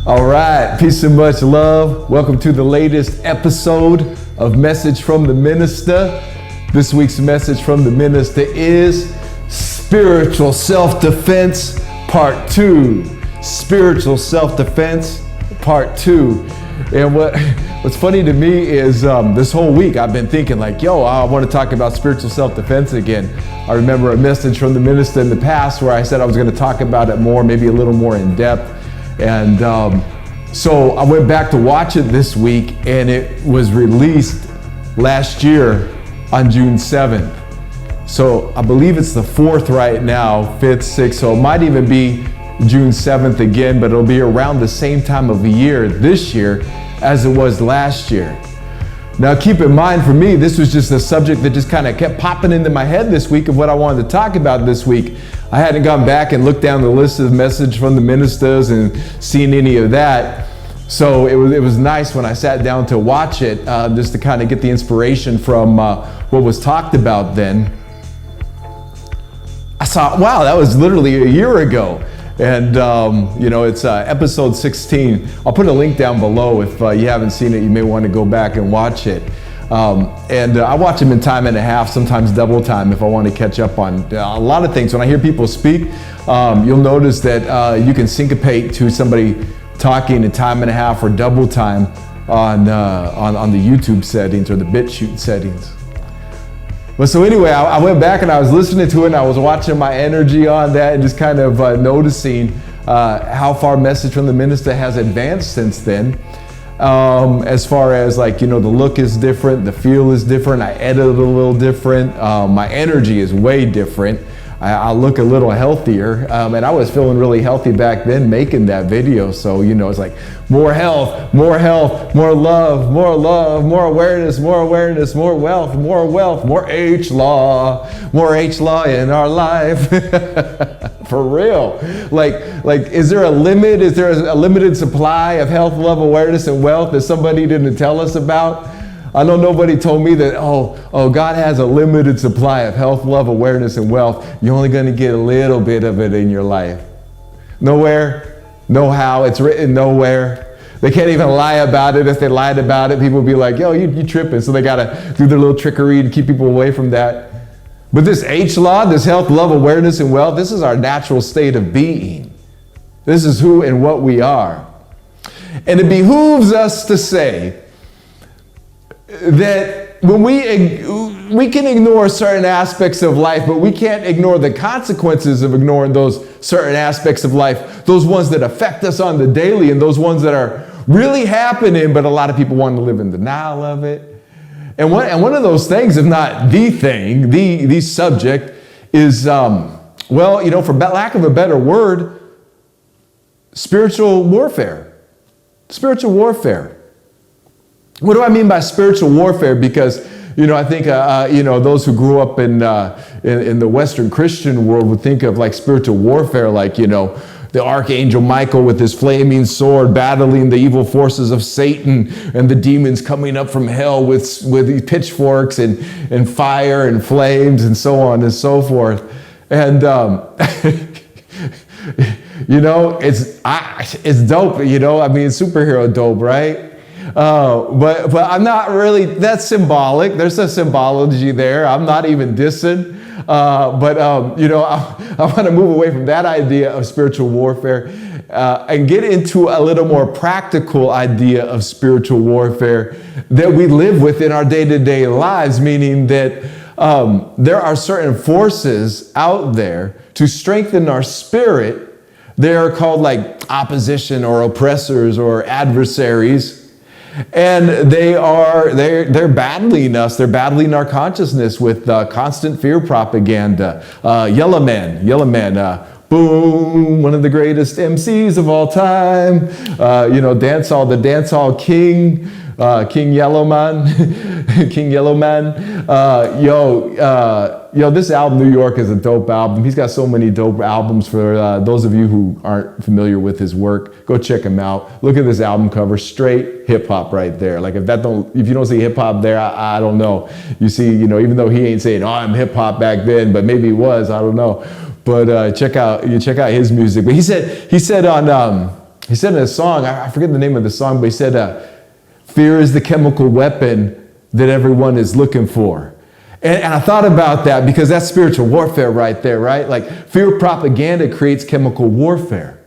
All right, peace and much love. Welcome to the latest episode of Message from the Minister. This week's message from the Minister is Spiritual Self-Defense Part 2. Spiritual Self-Defense Part 2. And what's funny to me is this whole week I've been thinking like, I want to talk about spiritual self-defense again. I remember a message from the Minister in the past where I said I was going to talk about it more, maybe a little more in depth. And so I went back to watch it this week, and it was released last year on June 7th. So I believe it's the 4th right now, 5th, 6th, so it might even be June 7th again, but it'll be around the same time of the year this year as it was last year. Now keep in mind, for me, this was just a subject that just kind of kept popping into my head this week of what I wanted to talk about this week. I hadn't gone back and looked down the list of message from the ministers and seen any of that. So it was nice when I sat down to watch it, just to kind of get the inspiration from what was talked about then. I thought, wow, that was literally a year ago. And, it's episode 16. I'll put a link down below. If you haven't seen it, you may want to go back and watch it. I watch them in time and a half, sometimes double time if I want to catch up on a lot of things. When I hear people speak, you'll notice that you can syncopate to somebody talking in time and a half or double time on the YouTube settings or the BitChute settings. But so anyway, I went back and I was listening to it and I was watching my energy on that and just kind of noticing how far Message from the Minister has advanced since then. As far as the look is different, the feel is different, I edit a little different, my energy is way different. I look a little healthier, and I was feeling really healthy back then making that video. So, it's like more health, more love, more awareness, more wealth, more H-Law in our life. For real. Is there a limit? Is there a limited supply of health, love, awareness, and wealth that somebody didn't tell us about? I know nobody told me that, God has a limited supply of health, love, awareness, and wealth. You're only going to get a little bit of it in your life. Nowhere, no how, it's written nowhere. They can't even lie about it. If they lied about it, people will be like, you tripping. So they got to do their little trickery to keep people away from that. But this H-Law, this health, love, awareness, and wealth, this is our natural state of being. This is who and what we are. And it behooves us to say that when we can ignore certain aspects of life, but we can't ignore the consequences of ignoring those certain aspects of life, those ones that affect us on the daily and those ones that are really happening, but a lot of people want to live in denial of it. And one of those things, if not the thing, the subject is, for lack of a better word, spiritual warfare. Spiritual warfare. What do I mean by spiritual warfare? Because, I think, those who grew up in the Western Christian world would think of spiritual warfare, the Archangel Michael with his flaming sword battling the evil forces of Satan and the demons coming up from hell with pitchforks and fire and flames and so on and so forth. And, it's dope, it's superhero dope, right? But I'm not really, that's symbolic. There's a symbology there. I'm not even dissing. I want to move away from that idea of spiritual warfare and get into a little more practical idea of spiritual warfare that we live with in our day-to-day lives, meaning that there are certain forces out there to strengthen our spirit. They are called opposition or oppressors or adversaries. And they're battling us. They're battling our consciousness with constant fear propaganda. Yellow Man, boom, one of the greatest MCs of all time. The dancehall king, King Yellowman, King Yellowman. This album, New York, is a dope album. He's got so many dope albums. For those of you who aren't familiar with his work, go check him out. Look at this album cover, straight hip hop right there. If you don't see hip hop there, I don't know. You see, even though he ain't saying, I'm hip hop back then, but maybe he was, I don't know. But check out his music. But he said on He said in a song, I forget the name of the song, but he said, fear is the chemical weapon that everyone is looking for. And I thought about that because that's spiritual warfare right there, right? Like fear propaganda creates chemical warfare.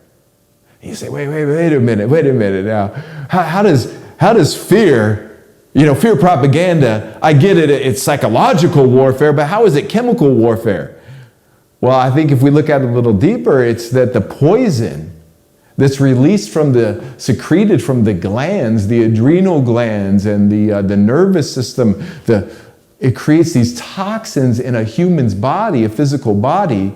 And you say, wait a minute now. How does fear, fear propaganda, I get it, it's psychological warfare, but how is it chemical warfare? Well, I think if we look at it a little deeper, it's that the poison that's released secreted from the glands, the adrenal glands and the nervous system, it creates these toxins in a human's body, a physical body,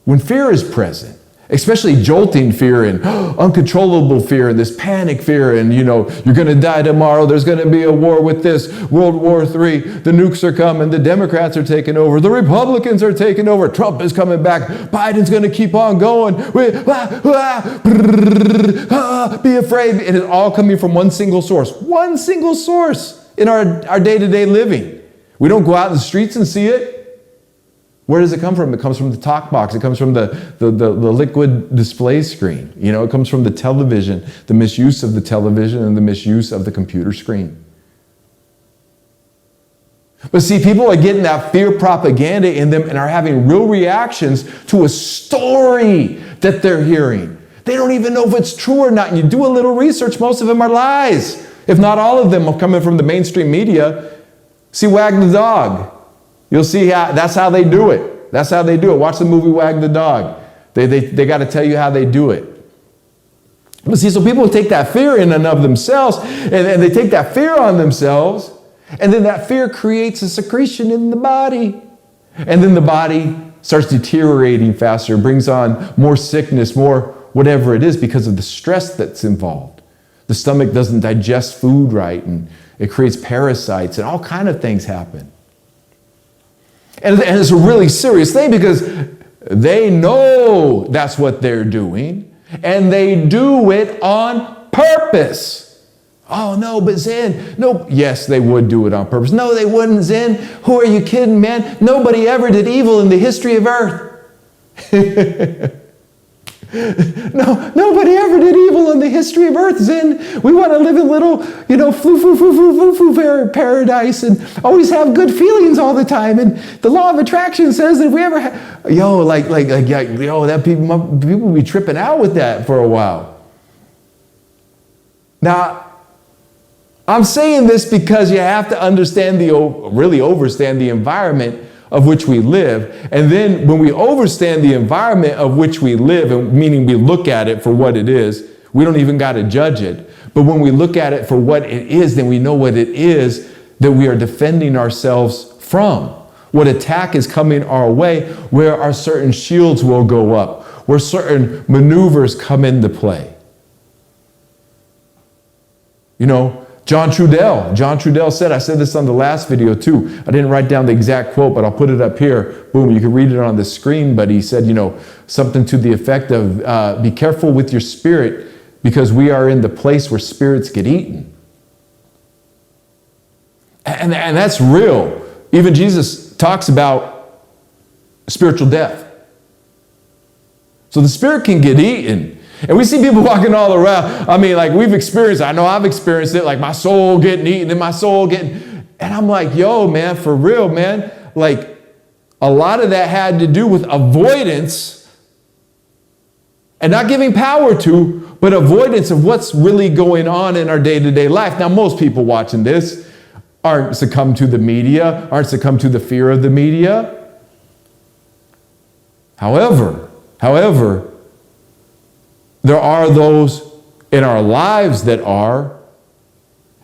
when fear is present. Especially jolting fear and uncontrollable fear and this panic fear and, you're going to die tomorrow. There's going to be a war with this, World War III. The nukes are coming. The Democrats are taking over. The Republicans are taking over. Trump is coming back. Biden's going to keep on going. Be afraid. And it's all coming from one single source. One single source in our day-to-day living. We don't go out in the streets and see it. Where does it come from? It comes from the talk box. It comes from the liquid display screen. It comes from the television, the misuse of the television and the misuse of the computer screen. But see, people are getting that fear propaganda in them and are having real reactions to a story that they're hearing. They don't even know if it's true or not. And you do a little research, most of them are lies. If not all of them are coming from the mainstream media. See Wag the Dog. You'll see that's how they do it. That's how they do it. Watch the movie Wag the Dog. They got to tell you how they do it. But see, so people take that fear in and of themselves, and they take that fear on themselves, and then that fear creates a secretion in the body. And then the body starts deteriorating faster, brings on more sickness, more whatever it is because of the stress that's involved. The stomach doesn't digest food right, and it creates parasites, and all kind of things happen. And it's a really serious thing because they know that's what they're doing and they do it on purpose. Oh, no, but Zin, no. Yes, they would do it on purpose. No, they wouldn't, Zin. Who are you kidding, man? Nobody ever did evil in the history of earth. No, nobody ever did evil in the history of earth, Zin. We want to live in little, paradise and always have good feelings all the time. And the law of attraction says that if we ever that people be tripping out with that for a while. Now, I'm saying this because you have to understand really overstand the environment of which we live. And then when we understand the environment of which we live, and meaning we look at it for what it is, we don't even got to judge it. But when we look at it for what it is, then we know what it is that we are defending ourselves from. What attack is coming our way, where our certain shields will go up, where certain maneuvers come into play. John Trudell said, I said this on the last video too. I didn't write down the exact quote, but I'll put it up here. Boom, you can read it on the screen. But he said, something to the effect of, be careful with your spirit because we are in the place where spirits get eaten. And that's real. Even Jesus talks about spiritual death. So the spirit can get eaten. And we see people walking all around. We've experienced it. I know I've experienced it, like my soul getting eaten and my soul getting... And I'm like, yo, man, for real, man. A lot of that had to do with avoidance and not giving power to, but avoidance of what's really going on in our day-to-day life. Now, most people watching this aren't succumbed to the media, aren't succumbed to the fear of the media. However, there are those in our lives that are,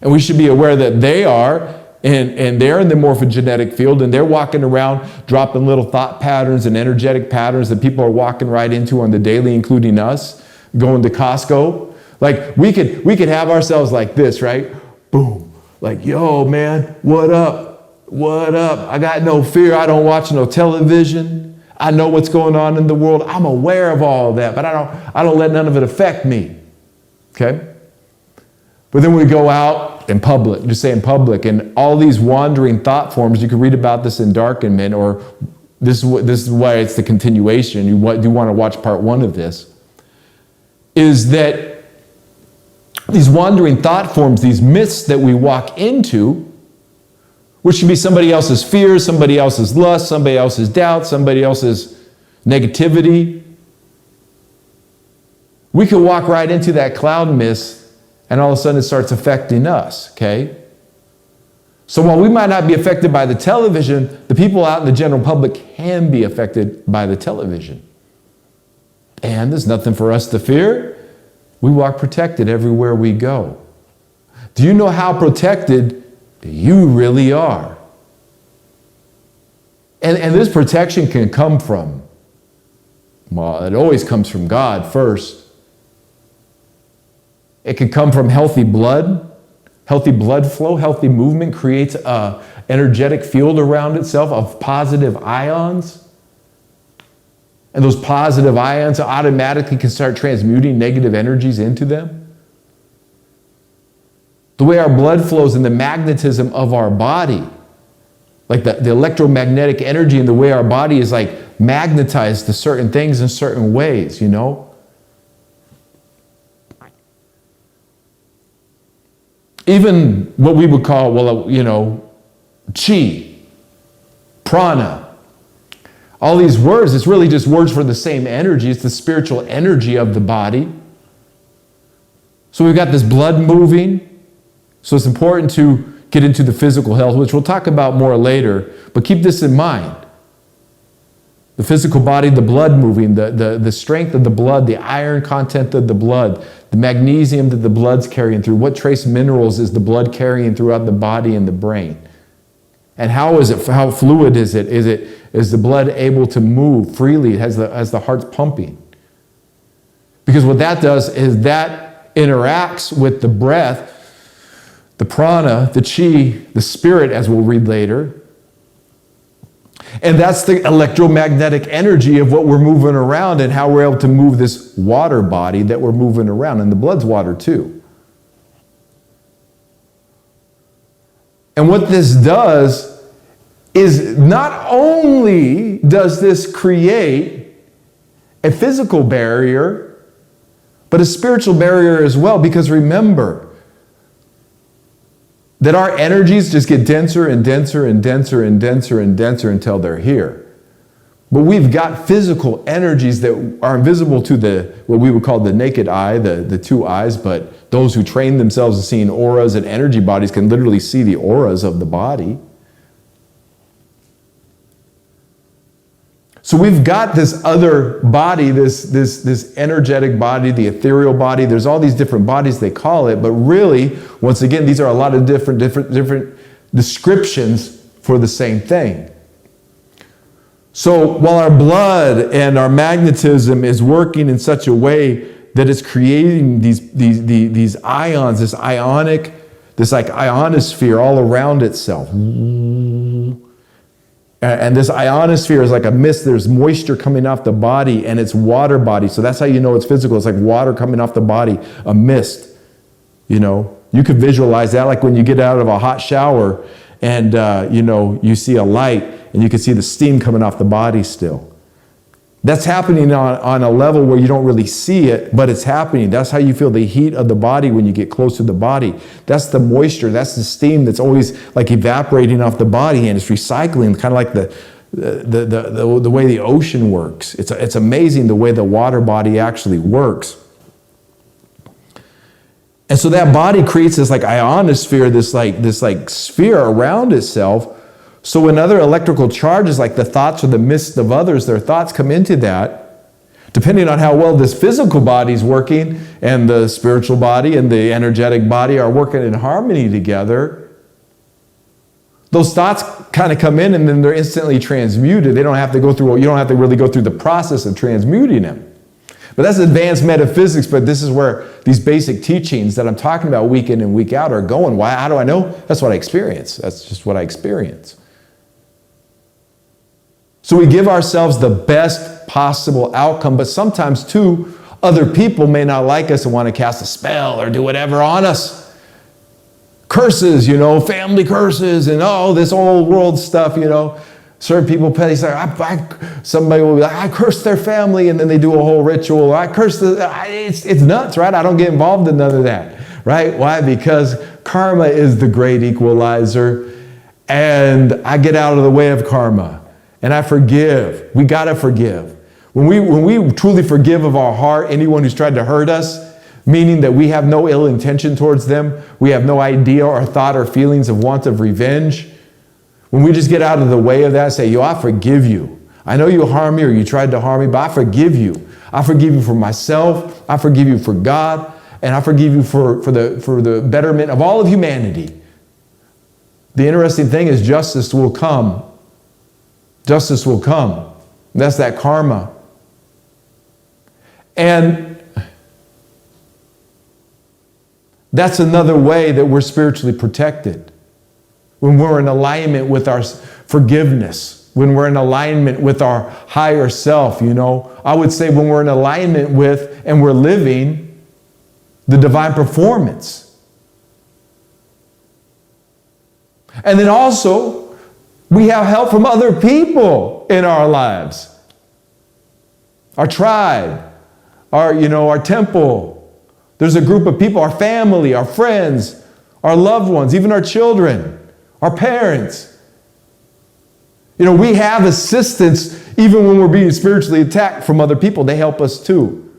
and we should be aware that they are, and they're in the morphogenetic field, and they're walking around dropping little thought patterns and energetic patterns that people are walking right into on the daily, including us, going to Costco. We could have ourselves like this, right? Boom. Yo, man, what up? What up? I got no fear. I don't watch no television. I know what's going on in the world. I'm aware of all of that, but I don't let none of it affect me. Okay? But then we go out in public, just say in public, and all these wandering thought forms, you can read about this in Darkenment, or this is why it's the continuation. You do want to watch part 1 of this. is that these wandering thought forms, these myths that we walk into, which can be somebody else's fear, somebody else's lust, somebody else's doubt, somebody else's negativity. We can walk right into that cloud mist, and all of a sudden it starts affecting us, okay? So while we might not be affected by the television, the people out in the general public can be affected by the television. And there's nothing for us to fear. We walk protected everywhere we go. Do you know how protected you really are? And this protection can come from, well, it always comes from God first. It can come from healthy blood flow, healthy movement creates an energetic field around itself of positive ions. And those positive ions automatically can start transmuting negative energies into them. The way our blood flows and the magnetism of our body, like the electromagnetic energy and the way our body is like magnetized to certain things in certain ways, you know? Even what we would call, well, you know, chi, prana, all these words, it's really just words for the same energy. It's the spiritual energy of the body. So we've got this blood moving. So it's important to get into the physical health, which we'll talk about more later. But keep this in mind. The physical body, the blood moving, the strength of the blood, the iron content of the blood, the magnesium that the blood's carrying through. What trace minerals is the blood carrying throughout the body and the brain? And how fluid is it? Is the blood able to move freely as the heart's pumping? Because what that does is that interacts with the breath, the prana, the chi, the spirit, as we'll read later. And that's the electromagnetic energy of what we're moving around and how we're able to move this water body that we're moving around. And the blood's water too. And what this does is not only does this create a physical barrier, but a spiritual barrier as well. Because remember that our energies just get denser and denser and denser and denser and denser until they're here. But we've got physical energies that are invisible to what we would call the naked eye, the two eyes, but those who train themselves in seeing auras and energy bodies can literally see the auras of the body. So we've got this other body, this energetic body, the ethereal body. There's all these different bodies they call it, but really, once again, these are a lot of different descriptions for the same thing. So while our blood and our magnetism is working in such a way that it's creating these ions, this ionosphere all around itself. And this ionosphere is like a mist. There's moisture coming off the body, and it's water body. So that's how you know it's physical. It's like water coming off the body, a mist. You know, you could visualize that like when you get out of a hot shower and, you see a light and you can see the steam coming off the body still. That's happening on a level where you don't really see it, but it's happening. That's how you feel the heat of the body when you get close to the body. That's the moisture. That's the steam that's always like evaporating off the body, and it's recycling, kind of like the way the ocean works. It's amazing the way the water body actually works. And so that body creates this like ionosphere, this like sphere around itself. So when other electrical charges, like the thoughts or the mist of others, their thoughts come into that, depending on how well this physical body is working and the spiritual body and the energetic body are working in harmony together, those thoughts kind of come in and then they're instantly transmuted. You don't have to really go through the process of transmuting them. But that's advanced metaphysics, but this is where these basic teachings that I'm talking about week in and week out are going. Why? How do I know? That's what I experience. That's just what I experience. So we give ourselves the best possible outcome, but sometimes too, other people may not like us and want to cast a spell or do whatever on us. Curses, family curses and this old world stuff, Certain people, they say, somebody will be like, I curse their family, and then they do a whole ritual. I curse it's nuts, right? I don't get involved in none of that, right? Why? Because karma is the great equalizer, and I get out of the way of karma, and I forgive. We gotta forgive. When we truly forgive of our heart anyone who's tried to hurt us, meaning that we have no ill intention towards them, we have no idea or thought or feelings of want of revenge, when we just get out of the way of that and say, yo, I forgive you. I know you harmed me or you tried to harm me, but I forgive you. I forgive you for myself. I forgive you for God. And I forgive you for the betterment of all of humanity. The interesting thing is justice will come. Justice will come. That's that karma. And that's another way that we're spiritually protected. When we're in alignment with our forgiveness, when we're in alignment with our higher self, I would say when we're in alignment with and we're living the divine performance. And then also, we have help from other people in our lives. Our tribe, our temple. There's a group of people, our family, our friends, our loved ones, even our children. Our parents. We have assistance even when we're being spiritually attacked from other people. They help us too.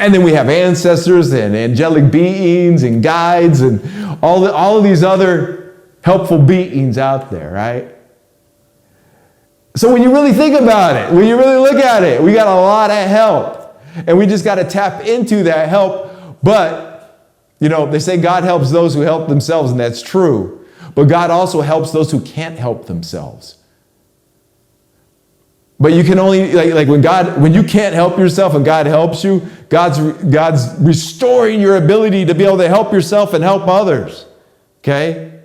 And then we have ancestors and angelic beings and guides and all of these other helpful beings out there, right? So when you really think about it, when you really look at it, we got a lot of help. And we just got to tap into that help. But, they say God helps those who help themselves, and that's true. But God also helps those who can't help themselves. But you can only, when you can't help yourself and God helps you, God's restoring your ability to be able to help yourself and help others. Okay?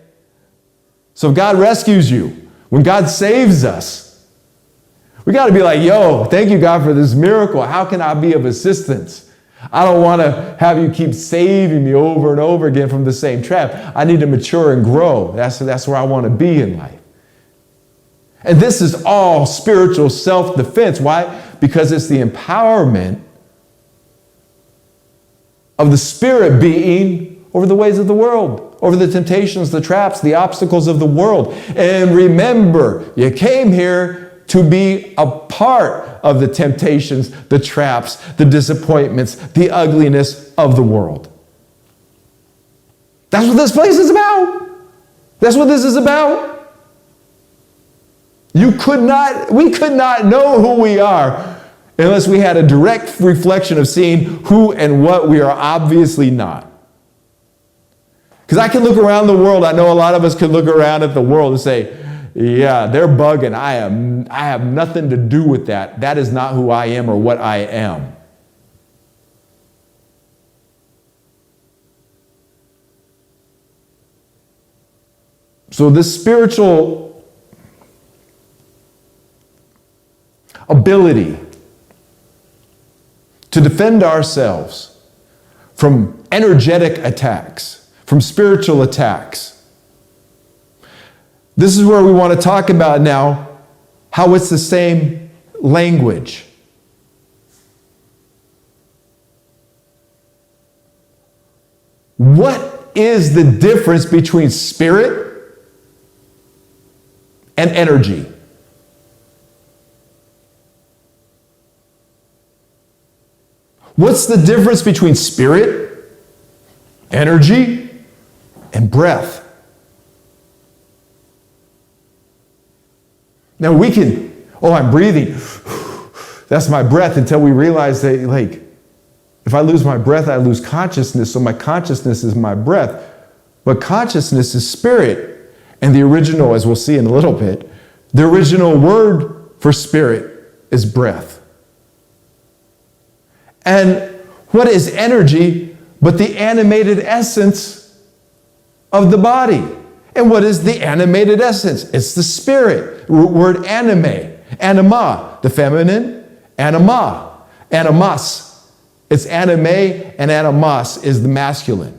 So if God rescues you, when God saves us, we got to be like, yo, thank you, God, for this miracle. How can I be of assistance? I don't want to have you keep saving me over and over again from the same trap. I need to mature and grow. That's where I want to be in life. And this is all spiritual self-defense. Why? Because it's the empowerment of the spirit being over the ways of the world, over the temptations, the traps, the obstacles of the world. And remember, you came here to be a part of the temptations, the traps, the disappointments, the ugliness of the world. That's what this place is about. That's what this is about. We could not know who we are unless we had a direct reflection of seeing who and what we are obviously not. Because I can look around the world, I know a lot of us can look around at the world and say, yeah, they're bugging. I have nothing to do with that. That is not who I am or what I am. So this spiritual ability to defend ourselves from energetic attacks, from spiritual attacks. This is where we want to talk about now how it's the same language. What is the difference between spirit and energy? What's the difference between spirit, energy, and breath? Now we can, I'm breathing. That's my breath, until we realize that, if I lose my breath, I lose consciousness. So my consciousness is my breath. But consciousness is spirit. And the original, as we'll see in a little bit, the original word for spirit is breath. And what is energy but the animated essence of the body? And what is the animated essence? It's the spirit. Word anime, anima, the feminine, anima, animas. It's anime and animas is the masculine.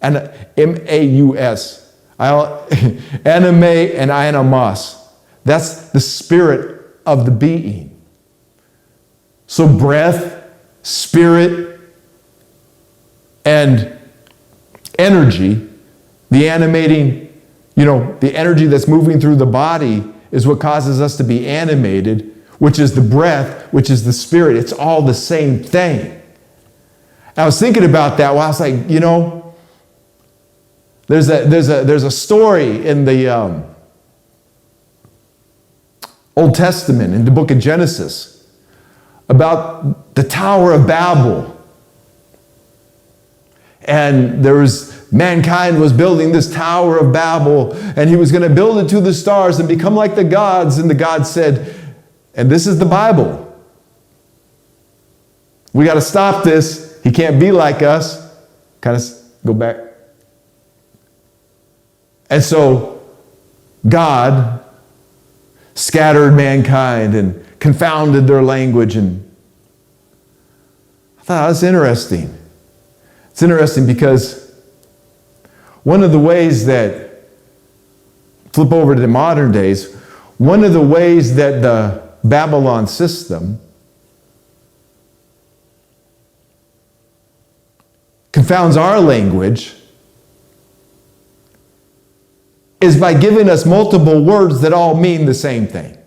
And M-A-U-S. Anime and animas. That's the spirit of the being. So breath, spirit, and energy, the animating, the energy that's moving through the body is what causes us to be animated, which is the breath, which is the spirit. It's all the same thing. I was thinking about that while I was like, there's a story in the Old Testament, in the book of Genesis, about the Tower of Babel. And mankind was building this Tower of Babel, and he was going to build it to the stars and become like the gods. And the gods said, and this is the Bible, we got to stop this. He can't be like us. Kind of go back. And so God scattered mankind and confounded their language. And I thought, that's interesting. It's interesting because one of the ways that, flip over to the modern days, one of the ways that the Babylon system confounds our language is by giving us multiple words that all mean the same thing.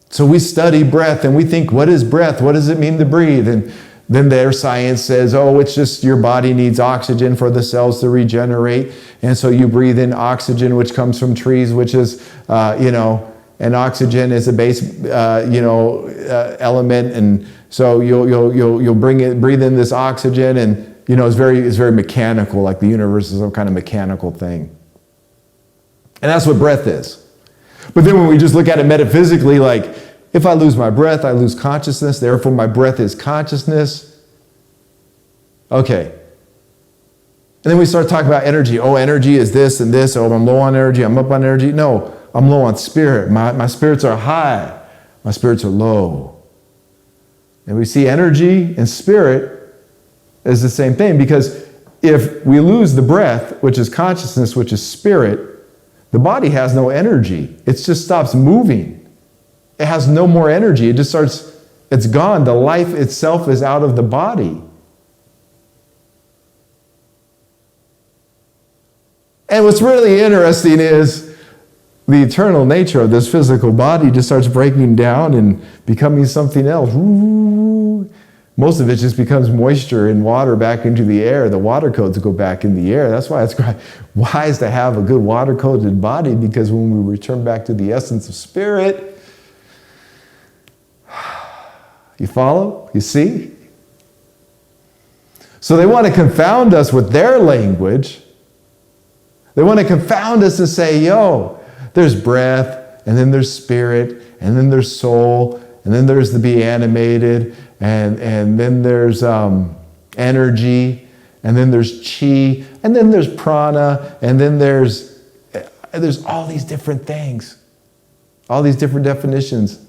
So we study breath and we think, what is breath? What does it mean to breathe? And then their science says, it's just your body needs oxygen for the cells to regenerate. And so you breathe in oxygen, which comes from trees, which is, and oxygen is a base, element. And so you'll breathe in this oxygen, and it's very mechanical, like the universe is some kind of mechanical thing. And that's what breath is. But then when we just look at it metaphysically, like, if I lose my breath, I lose consciousness, therefore my breath is consciousness. Okay. And then we start talking about energy. Energy is this and this. I'm low on energy, I'm up on energy. No, I'm low on spirit. My spirits are high, my spirits are low. And we see energy and spirit as the same thing, because if we lose the breath, which is consciousness, which is spirit, the body has no energy. It just stops moving. It has no more energy. It just starts, it's gone. The life itself is out of the body. And what's really interesting is the eternal nature of this physical body just starts breaking down and becoming something else. Most of it just becomes moisture and water back into the air. The water codes go back in the air. That's why it's wise to have a good water-coated body, because when we return back to the essence of spirit, you follow? You see? So they want to confound us with their language. They want to confound us and say, there's breath, and then there's spirit, and then there's soul, and then there's the be animated, and then there's energy, and then there's chi, and then there's prana, and then there's all these different things, all these different definitions,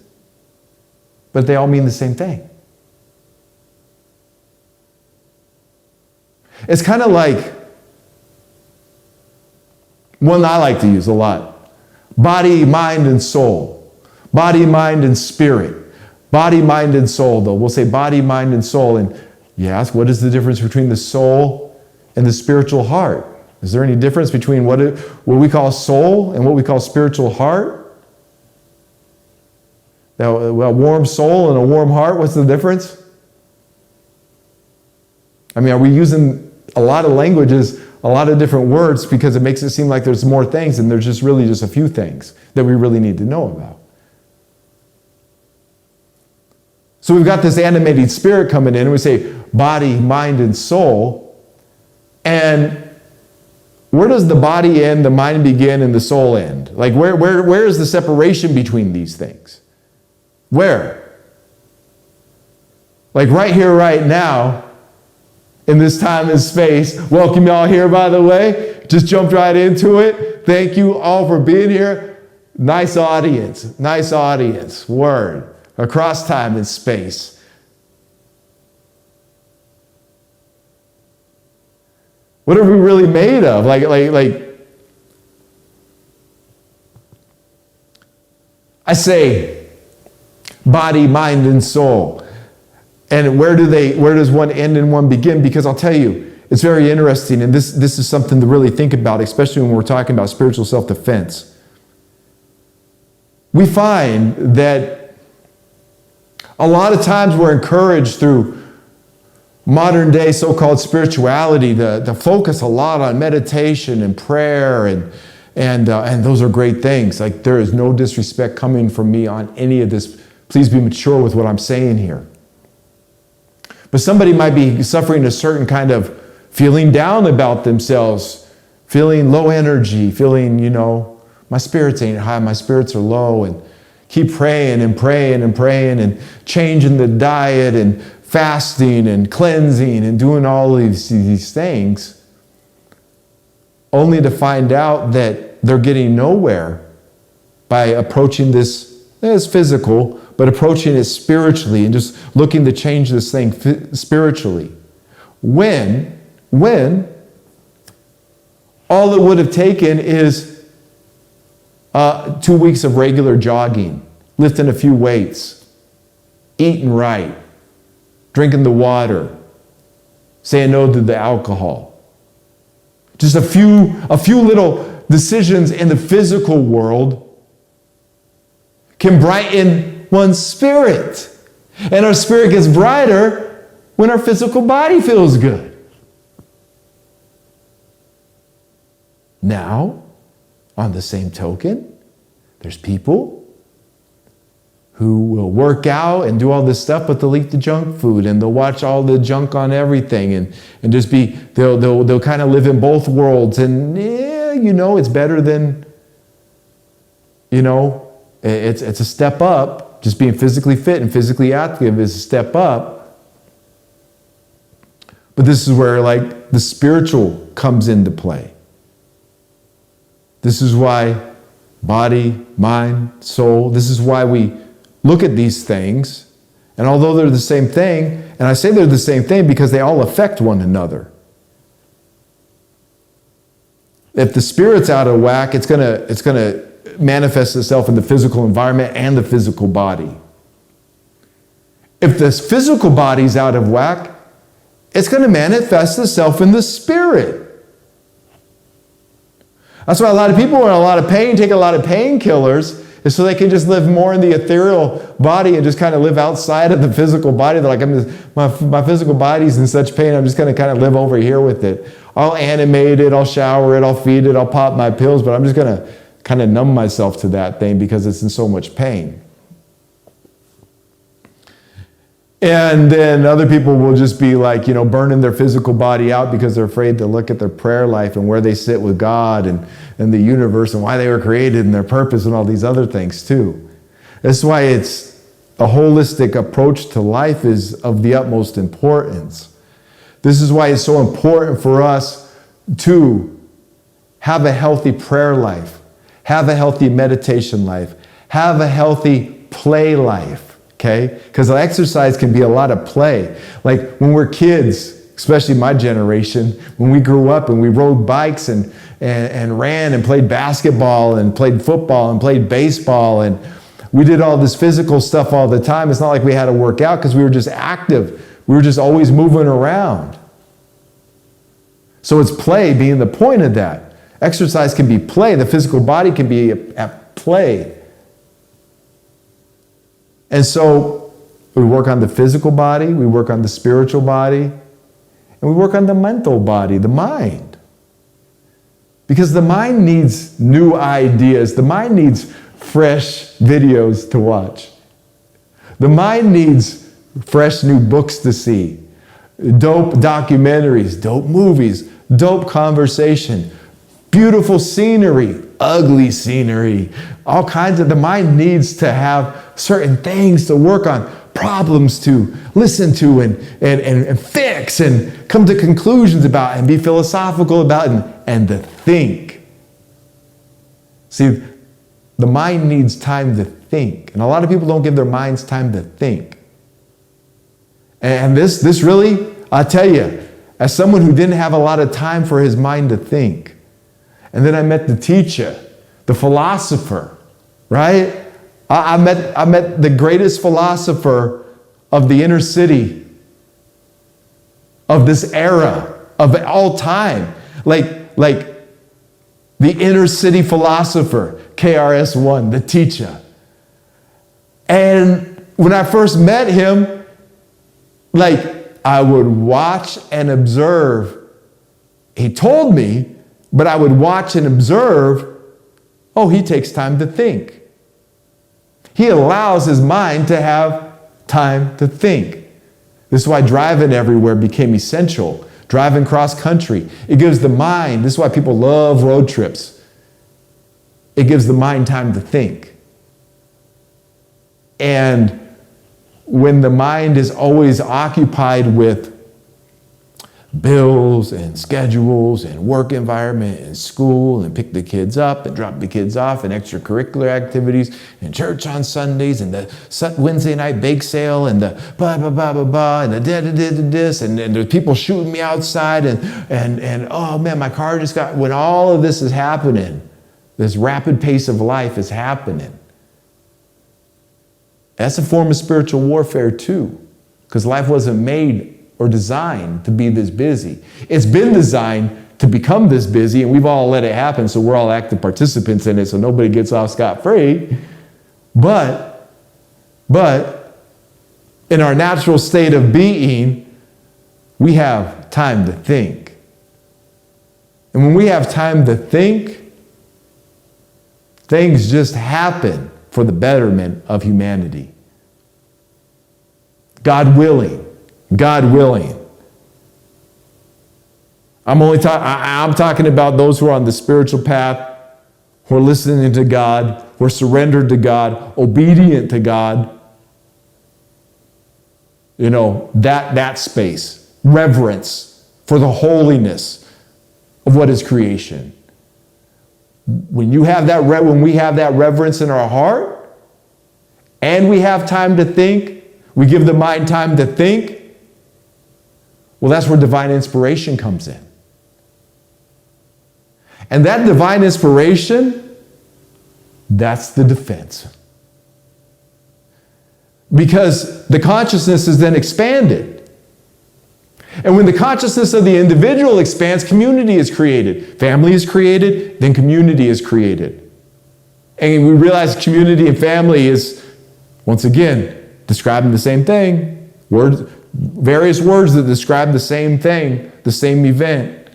but they all mean the same thing. It's kind of like one I like to use a lot: body, mind, and soul. Body, mind, and spirit. Body, mind, and soul, though. We'll say body, mind, and soul. And you ask, what is the difference between the soul and the spiritual heart? Is there any difference between what we call soul and what we call spiritual heart? Now, a warm soul and a warm heart, what's the difference? I mean, are we using a lot of languages, a lot of different words, because it makes it seem like there's more things, and there's just really just a few things that we really need to know about? So we've got this animating spirit coming in, and we say body, mind, and soul. And where does the body end, the mind begin, and the soul end? Like where is the separation between these things? Where? Like right here, right now, in this time and space. Welcome y'all here, by the way. Just jumped right into it. Thank you all for being here. Nice audience. Nice audience. Word. Across time and space. What are we really made of? Like I say body, mind, and soul. And where does one end and one begin? Because I'll tell you, it's very interesting, and this is something to really think about, especially when we're talking about spiritual self-defense. We find that a lot of times we're encouraged through modern day so-called spirituality to focus a lot on meditation and prayer, and those are great things. Like, there is no disrespect coming from me on any of this. Please be mature with what I'm saying here. But somebody might be suffering a certain kind of feeling down about themselves, feeling low energy, feeling, my spirits ain't high, my spirits are low, and keep praying and praying and praying and changing the diet and fasting and cleansing and doing all these things, only to find out that they're getting nowhere by approaching this as physical, but approaching it spiritually and just looking to change this thing spiritually. When all it would have taken is 2 weeks of regular jogging, lifting a few weights, eating right, drinking the water, saying no to the alcohol. Just a few little decisions in the physical world can brighten one's spirit. And our spirit gets brighter when our physical body feels good. Now, on the same token, there's people who will work out and do all this stuff, but they'll eat the junk food and they'll watch all the junk on everything and just they'll kind of live in both worlds. And it's better than, it's a step up. Just being physically fit and physically active is a step up. But this is where the spiritual comes into play. This is why body, mind, soul, this is why we look at these things. And although they're the same thing, and I say they're the same thing because they all affect one another. If the spirit's out of whack, it's gonna manifest itself in the physical environment and the physical body. If the physical body's out of whack, it's going to manifest itself in the spirit. That's why a lot of people are in a lot of pain, take a lot of painkillers, is so they can just live more in the ethereal body and just kind of live outside of the physical body. They're like, my physical body's in such pain, I'm just going to kind of live over here with it. I'll animate it, I'll shower it, I'll feed it, I'll pop my pills, but I'm just going to kind of numb myself to that thing because it's in so much pain. And then other people will just be like, burning their physical body out because they're afraid to look at their prayer life and where they sit with God and the universe and why they were created and their purpose and all these other things too. That's why it's a holistic approach to life is of the utmost importance. This is why it's so important for us to have a healthy prayer life, have a healthy meditation life, have a healthy play life. Okay? Because exercise can be a lot of play. Like when we're kids, especially my generation, when we grew up and we rode bikes and ran and played basketball and played football and played baseball and we did all this physical stuff all the time. It's not like we had to work out because we were just active. We were just always moving around. So it's play being the point of that. Exercise can be play. The physical body can be at play. And so we work on the physical body, we work on the spiritual body, and we work on the mental body, the mind. Because the mind needs new ideas. The mind needs fresh videos to watch. The mind needs fresh new books to see, dope documentaries, dope movies, dope conversation, beautiful scenery, ugly scenery, all kinds of, the mind needs to have certain things to work on, problems to listen to and fix and come to conclusions about and be philosophical about and to think. See, the mind needs time to think. And a lot of people don't give their minds time to think. And this really, I tell you, as someone who didn't have a lot of time for his mind to think, and then I met the teacher, the philosopher, right? I met the greatest philosopher of the inner city, of this era, of all time. Like the inner city philosopher, KRS-One, the teacher. And when I first met him, I would watch and observe. He told me, but I would watch and observe, oh, he takes time to think. He allows his mind to have time to think. This is why driving everywhere became essential. Driving cross country. It gives the mind, this is why people love road trips. It gives the mind time to think. And when the mind is always occupied with bills and schedules and work environment and school and pick the kids up and drop the kids off and extracurricular activities and church on Sundays and the Wednesday night bake sale and the blah, blah, blah, blah, blah, and the this and there's people shooting me outside and oh man, my car just got, when all of this is happening, this rapid pace of life is happening. That's a form of spiritual warfare too, because life wasn't made or designed to be this busy. It's been designed to become this busy, and we've all let it happen, so we're all active participants in it, so nobody gets off scot-free. But in our natural state of being, we have time to think. And when we have time to think, things just happen for the betterment of humanity. God willing. God willing. I'm talking about those who are on the spiritual path, who are listening to God, who are surrendered to God, obedient to God. You know, that space, reverence for the holiness of what is creation. When we have that reverence in our heart, and we have time to think, we give the mind time to think, well, that's where divine inspiration comes in. And that divine inspiration, that's the defense. Because the consciousness is then expanded. And when the consciousness of the individual expands, community is created. Family is created, then community is created. And we realize community and family is, once again, describing the same thing. Various words that describe the same thing, the same event.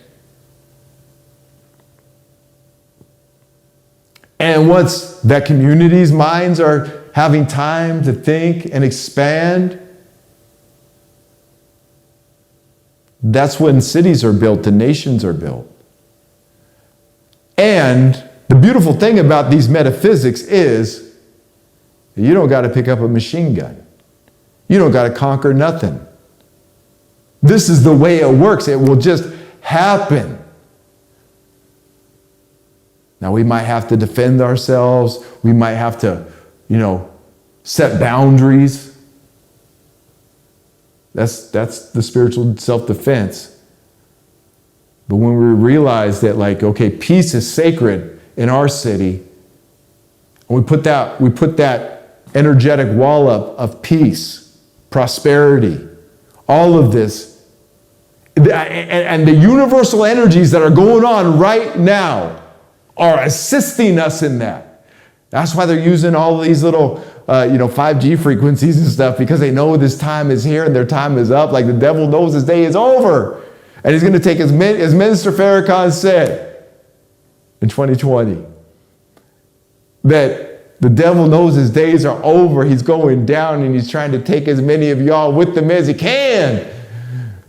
And once that community's minds are having time to think and expand, that's when cities are built and nations are built. And the beautiful thing about these metaphysics is you don't got to pick up a machine gun. You don't got to conquer nothing. This is the way it works. It will just happen. Now, we might have to defend ourselves. We might have to, set boundaries. That's the spiritual self-defense. But when we realize that, peace is sacred in our city, and we put that energetic wall up of peace, prosperity, all of this, and the universal energies that are going on right now are assisting us in that. That's why they're using all these little, 5G frequencies and stuff, because they know this time is here and their time is up. Like the devil knows his day is over. And he's going to take, as Minister Farrakhan said in 2020, that the devil knows his days are over. He's going down and he's trying to take as many of y'all with him as he can.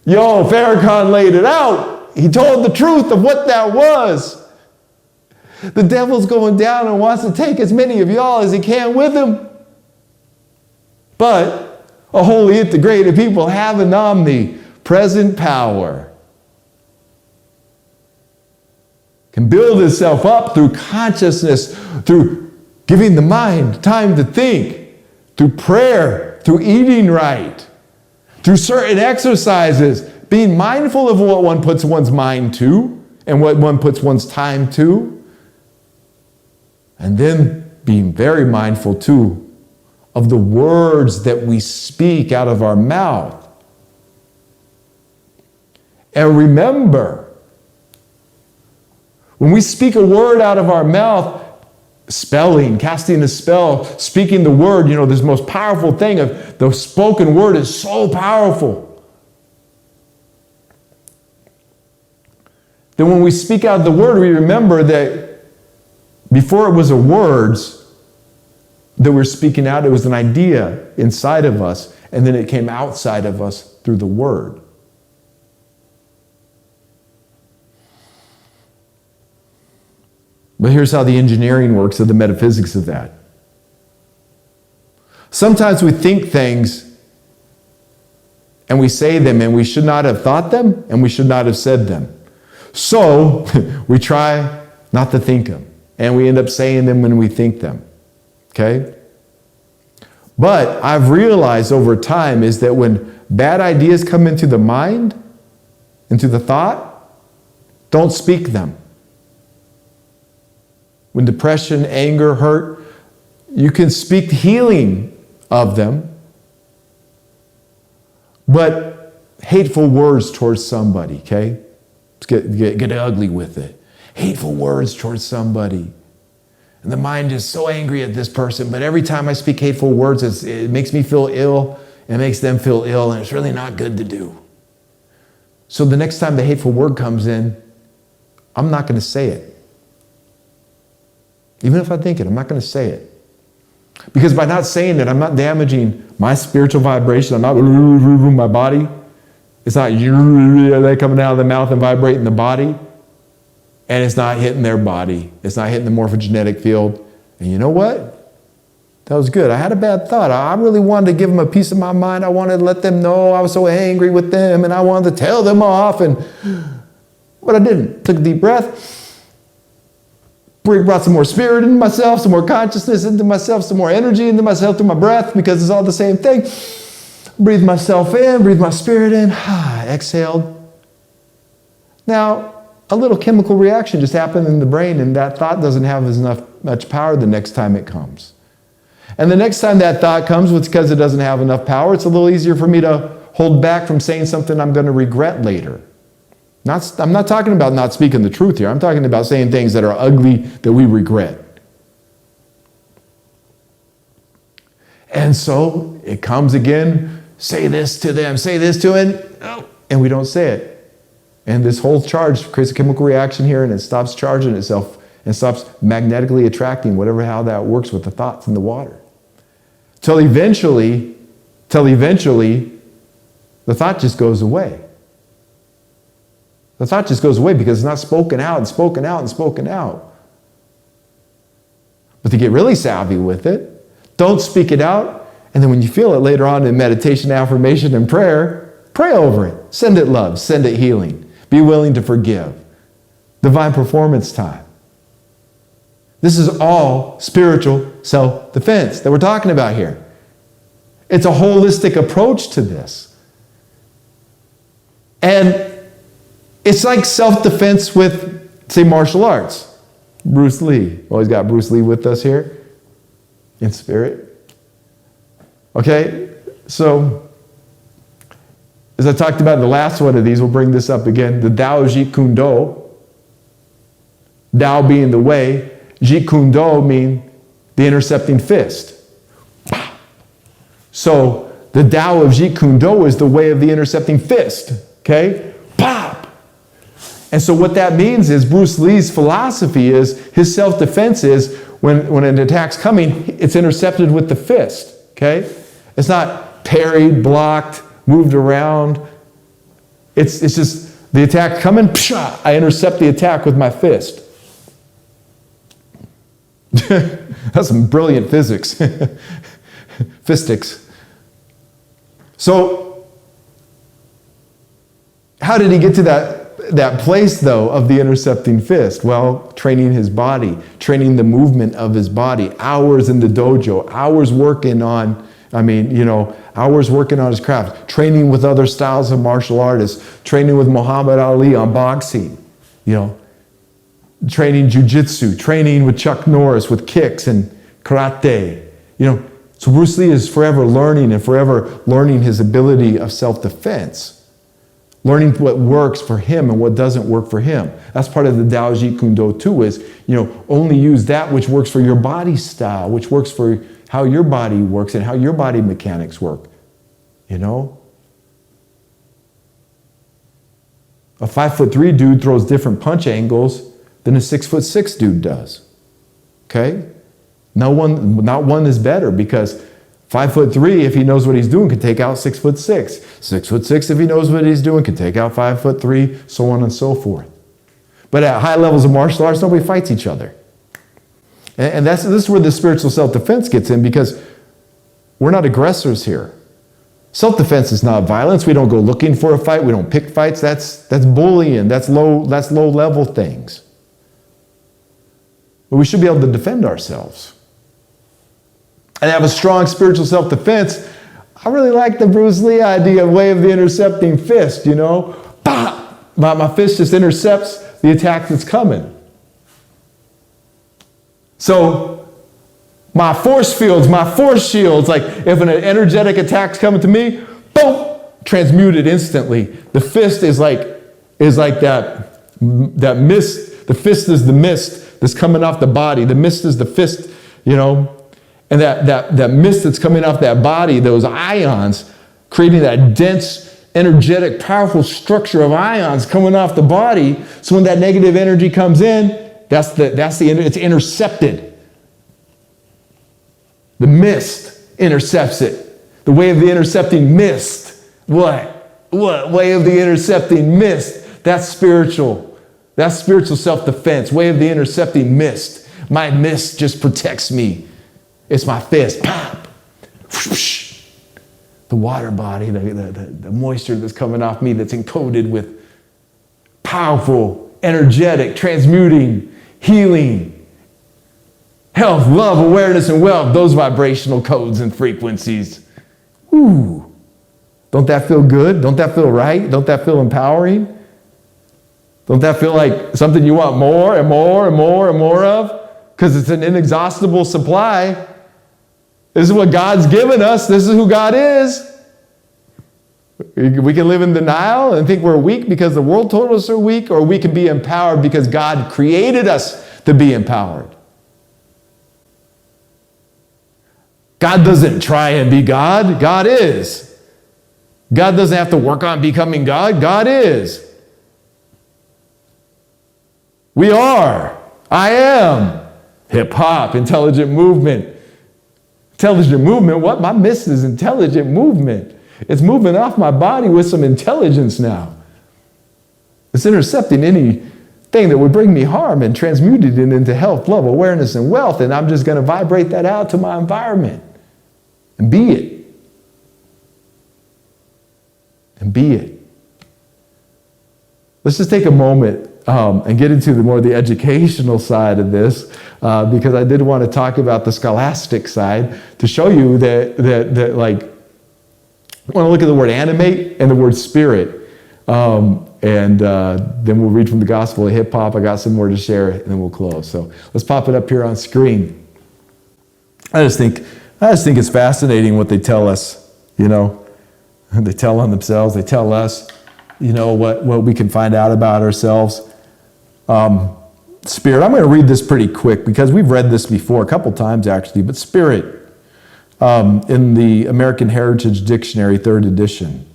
Yo, Farrakhan laid it out. He told the truth of what that was. The devil's going down and wants to take as many of y'all as he can with him. But a wholly integrated people have an omnipresent power. Can build itself up through consciousness, through giving the mind time to think, through prayer, through eating right, through certain exercises, being mindful of what one puts one's mind to and what one puts one's time to, and then being very mindful too of the words that we speak out of our mouth. And remember, when we speak a word out of our mouth, spelling, casting a spell, speaking the word, this most powerful thing of the spoken word is so powerful. Then when we speak out the word, we remember that before it was a words that we're speaking out, it was an idea inside of us, and then it came outside of us through the word. But here's how the engineering works of the metaphysics of that. Sometimes we think things and we say them and we should not have thought them and we should not have said them. So we try not to think them and we end up saying them when we think them. Okay? But I've realized over time is that when bad ideas come into the mind, into the thought, don't speak them. When depression, anger, hurt, you can speak healing of them, but hateful words towards somebody, okay? Get ugly with it. Hateful words towards somebody. And the mind is so angry at this person, but every time I speak hateful words, it makes me feel ill, it makes them feel ill, and it's really not good to do. So the next time the hateful word comes in, I'm not going to say it. Even if I think it, I'm not going to say it. Because by not saying it, I'm not damaging my spiritual vibration. I'm not my body. It's not they coming out of the mouth and vibrating the body. And it's not hitting their body. It's not hitting the morphogenetic field. And you know what? That was good. I had a bad thought. I really wanted to give them a piece of my mind. I wanted to let them know I was so angry with them and I wanted to tell them off. But I didn't. Took a deep breath. Brought some more spirit into myself, some more consciousness into myself, some more energy into myself through my breath, because it's all the same thing. Breathe myself in, breathe my spirit in, exhaled. Now, a little chemical reaction just happened in the brain, and that thought doesn't have much power the next time it comes. And the next time that thought comes, it's because it doesn't have enough power. It's a little easier for me to hold back from saying something I'm going to regret later. I'm not talking about not speaking the truth here. I'm talking about saying things that are ugly that we regret. And so it comes again, say this to them, say this to it, and we don't say it. And this whole charge creates a chemical reaction here, and it stops charging itself and stops magnetically attracting how that works with the thoughts in the water. Till eventually, the thought just goes away. The thought just goes away because it's not spoken out and spoken out and spoken out. But to get really savvy with it, don't speak it out. And then when you feel it later on in meditation, affirmation, and prayer, pray over it. Send it love. Send it healing. Be willing to forgive. Divine performance time. This is all spiritual self-defense that we're talking about here. It's a holistic approach to this. And it's like self-defense with, say, martial arts. Bruce Lee. Always got Bruce Lee with us here in spirit. Okay, so as I talked about in the last one of these, we'll bring this up again. The Tao Jeet Kune Do. Tao being the way. Jeet Kune Do mean the intercepting fist. So the Tao of Jeet Kune Do is the way of the intercepting fist. Okay? Pop! And so what that means is Bruce Lee's philosophy is, his self-defense is, when an attack's coming, it's intercepted with the fist, okay? It's not parried, blocked, moved around. It's just the attack coming, psha, I intercept the attack with my fist. That's some brilliant physics. Fistics. So, how did he get to that place, though, of the intercepting fist? Well, training his body, training the movement of his body, hours in the dojo, hours working on his craft, training with other styles of martial artists, training with Muhammad Ali on boxing, training jiu-jitsu, training with Chuck Norris with kicks and karate. So Bruce Lee is forever learning and forever learning his ability of self-defense. Learning what works for him and what doesn't work for him. That's part of the Tao Jeet Kune Do too, is, only use that which works for your body style, which works for how your body works and how your body mechanics work. A 5'3" dude throws different punch angles than a 6'6" dude does. Okay? Not one is better, because 5'3", if he knows what he's doing, can take out 6'6". 6'6", if he knows what he's doing, can take out 5'3", so on and so forth. But at high levels of martial arts, nobody fights each other. And this is where the spiritual self-defense gets in, because we're not aggressors here. Self-defense is not violence. We don't go looking for a fight. We don't pick fights. That's bullying. That's low-level things. But we should be able to defend ourselves. And have a strong spiritual self-defense. I really like the Bruce Lee idea of way of the intercepting fist, Bah! My fist just intercepts the attack that's coming. So my force fields, my force shields, like if an energetic attack's coming to me, boom, transmuted instantly. The fist is like that mist. The fist is the mist that's coming off the body. The mist is the fist, And that mist that's coming off that body, those ions, creating that dense, energetic, powerful structure of ions coming off the body. So when that negative energy comes in, it's intercepted. The mist intercepts it. The way of the intercepting mist. What? Way of the intercepting mist. That's spiritual. That's spiritual self-defense. Way of the intercepting mist. My mist just protects me. It's my fist. Pop. The water body, the moisture that's coming off me, that's encoded with powerful, energetic, transmuting, healing, health, love, awareness, and wealth. Those vibrational codes and frequencies. Ooh. Don't that feel good? Don't that feel right? Don't that feel empowering? Don't that feel like something you want more and more and more and more of? Because it's an inexhaustible supply. This is what God's given us. This is who God is. We can live in denial and think we're weak because the world told us we're weak, or we can be empowered because God created us to be empowered. God doesn't try and be God. God is. God doesn't have to work on becoming God. God is. We are. I am. Hip-hop, intelligent movement. Intelligent movement? What? My mist is intelligent movement. It's moving off my body with some intelligence now. It's intercepting anything that would bring me harm and transmuting it into health, love, awareness, and wealth. And I'm just going to vibrate that out to my environment and be it. And be it. Let's just take a moment and get into the educational side of this, because I did want to talk about the scholastic side to show you that like, I want to look at the word animate and the word spirit. Then we'll read from the Gospel of Hip Hop. I got some more to share, and then we'll close. So let's pop it up here on screen. I just think it's fascinating what they tell us, They tell on themselves, they tell us, what we can find out about ourselves. Spirit, I'm going to read this pretty quick because we've read this before a couple times actually, but spirit, in the American Heritage Dictionary, 3rd edition.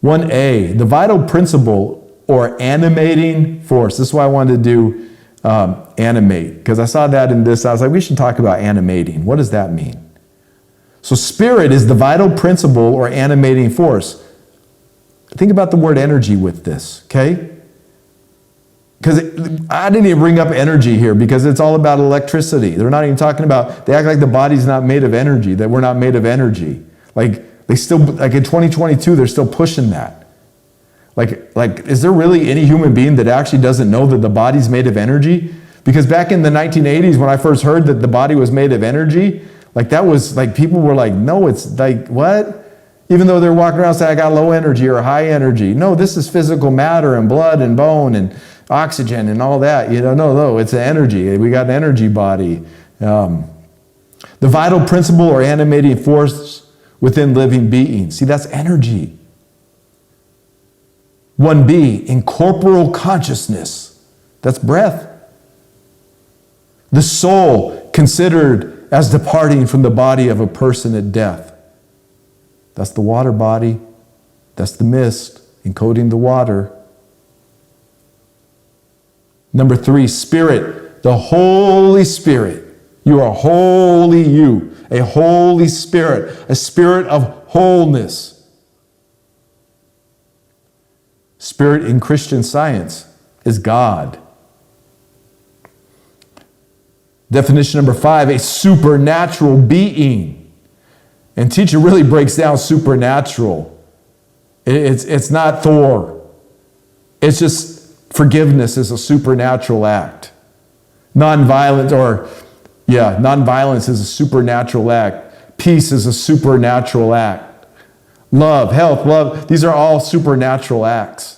1A, the vital principle or animating force. This is why I wanted to do animate, because I saw that in this. I was like, we should talk about animating. What does that mean? So spirit is the vital principle or animating force. Think about the word energy with this, okay? Because I didn't even bring up energy here because it's all about electricity. They're not even talking about, they act like the body's not made of energy, that we're not made of energy. Like they still, like in 2022, they're still pushing that. Like, is there really any human being that actually doesn't know that the body's made of energy? Because back in the 1980s, when I first heard that the body was made of energy, like that was like, people were like, no, it's like, what? Even though they're walking around saying, I got low energy or high energy. No, this is physical matter and blood and bone and oxygen and all that. No, it's an energy. We got an energy body. The vital principle or animating force within living beings. See, that's energy. 1B, incorporeal consciousness. That's breath. The soul considered as departing from the body of a person at death. That's the water body. That's the mist encoding the water. Number 3, spirit. The Holy Spirit. You are holy you. A Holy Spirit. A spirit of wholeness. Spirit in Christian Science is God. Definition number 5, a supernatural being. And teacher really breaks down supernatural. It's not Thor. It's just forgiveness is a supernatural act. Nonviolence is a supernatural act. Peace is a supernatural act. Love, health, love, these are all supernatural acts.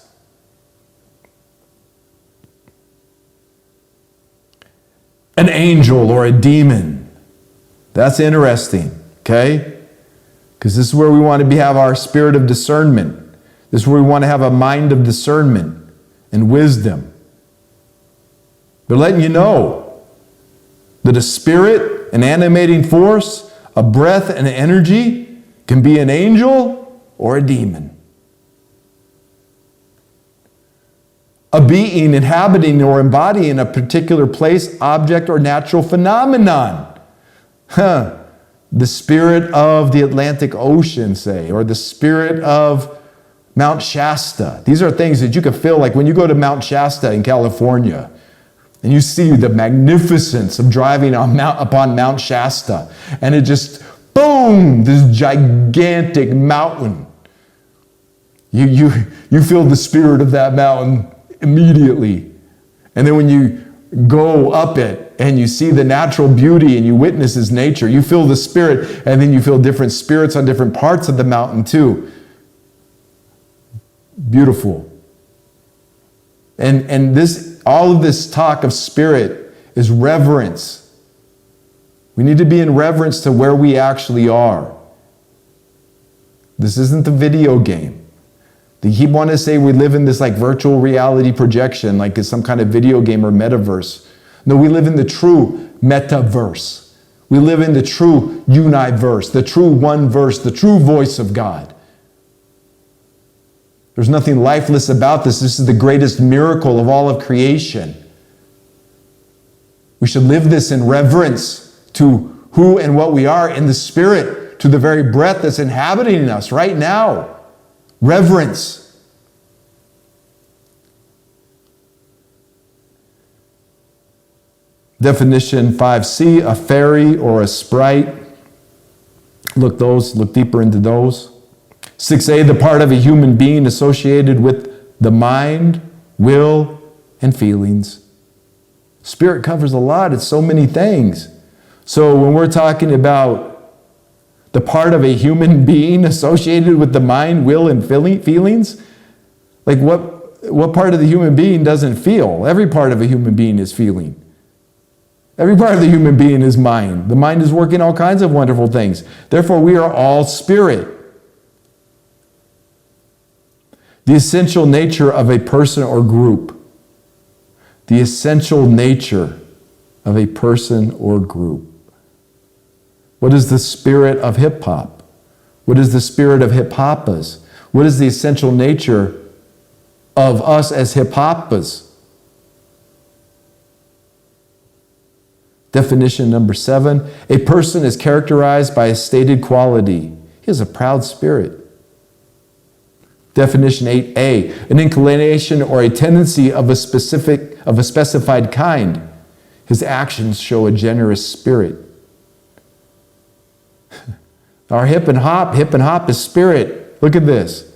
An angel or a demon. That's interesting, okay? Because this is where we want to have our spirit of discernment. This is where we want to have a mind of discernment and wisdom. They're letting you know that a spirit, an animating force, a breath, and an energy can be an angel or a demon. A being inhabiting or embodying a particular place, object, or natural phenomenon. The spirit of the Atlantic Ocean, say, or the spirit of Mount Shasta. These are things that you can feel like when you go to Mount Shasta in California and you see the magnificence of driving upon Mount Shasta, and it just, boom, this gigantic mountain. You feel the spirit of that mountain immediately. And then when you go up it and you see the natural beauty and you witness His nature, you feel the spirit, and then you feel different spirits on different parts of the mountain too. Beautiful. And all of this talk of spirit is reverence. We need to be in reverence to where we actually are. This isn't the video game. They keep wanting to say we live in this like virtual reality projection, like it's some kind of video game or metaverse. No, we live in the true metaverse. We live in the true universe, the true one verse, the true voice of God. There's nothing lifeless about this. This is the greatest miracle of all of creation. We should live this in reverence to who and what we are in the Spirit, to the very breath that's inhabiting us right now. Reverence. Definition 5C, a fairy or a sprite. Look deeper into those. 6A, the part of a human being associated with the mind, will, and feelings. Spirit covers a lot. It's so many things. So when we're talking about the part of a human being associated with the mind, will, and feelings, like what part of the human being doesn't feel? Every part of a human being is feeling. Every part of the human being is mind. The mind is working all kinds of wonderful things. Therefore, we are all spirit. The essential nature of a person or group. The essential nature of a person or group. What is the spirit of hip-hop? What is the spirit of hip-hoppers? What is the essential nature of us as hip-hoppers? Definition number 7, a person is characterized by a stated quality. He has a proud spirit. Definition 8A, an inclination or a tendency of a specified kind. His actions show a generous spirit. Our hip and hop is spirit. Look at this.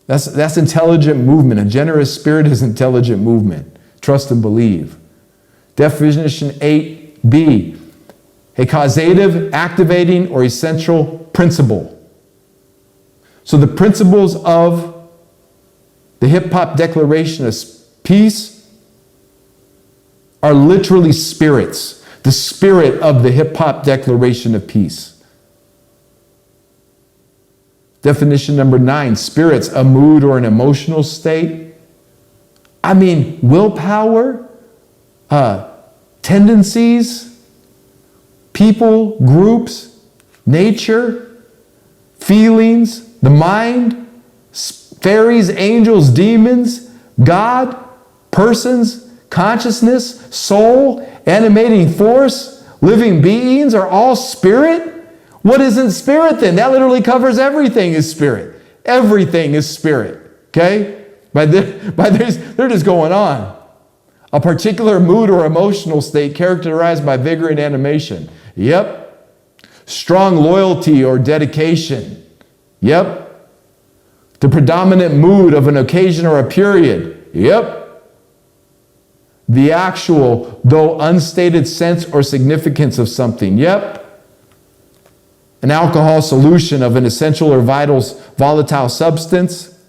That's intelligent movement. A generous spirit is intelligent movement. Trust and believe. Definition 8B, a causative, activating, or essential principle. So the principles of the hip-hop declaration of peace, are literally spirits, the spirit of the hip-hop Declaration of Peace. Definition number 9, spirits, a mood or an emotional state. I mean, willpower, tendencies, people, groups, nature, feelings, the mind, fairies, angels, demons, God, persons, consciousness, soul, animating force, living beings are all spirit? What isn't spirit then? That literally covers everything is spirit. Everything is spirit. Okay? They're just going on. A particular mood or emotional state characterized by vigor and animation. Yep. Strong loyalty or dedication. Yep. The predominant mood of an occasion or a period. Yep. The actual, though unstated sense or significance of something. Yep. An alcohol solution of an essential or volatile substance.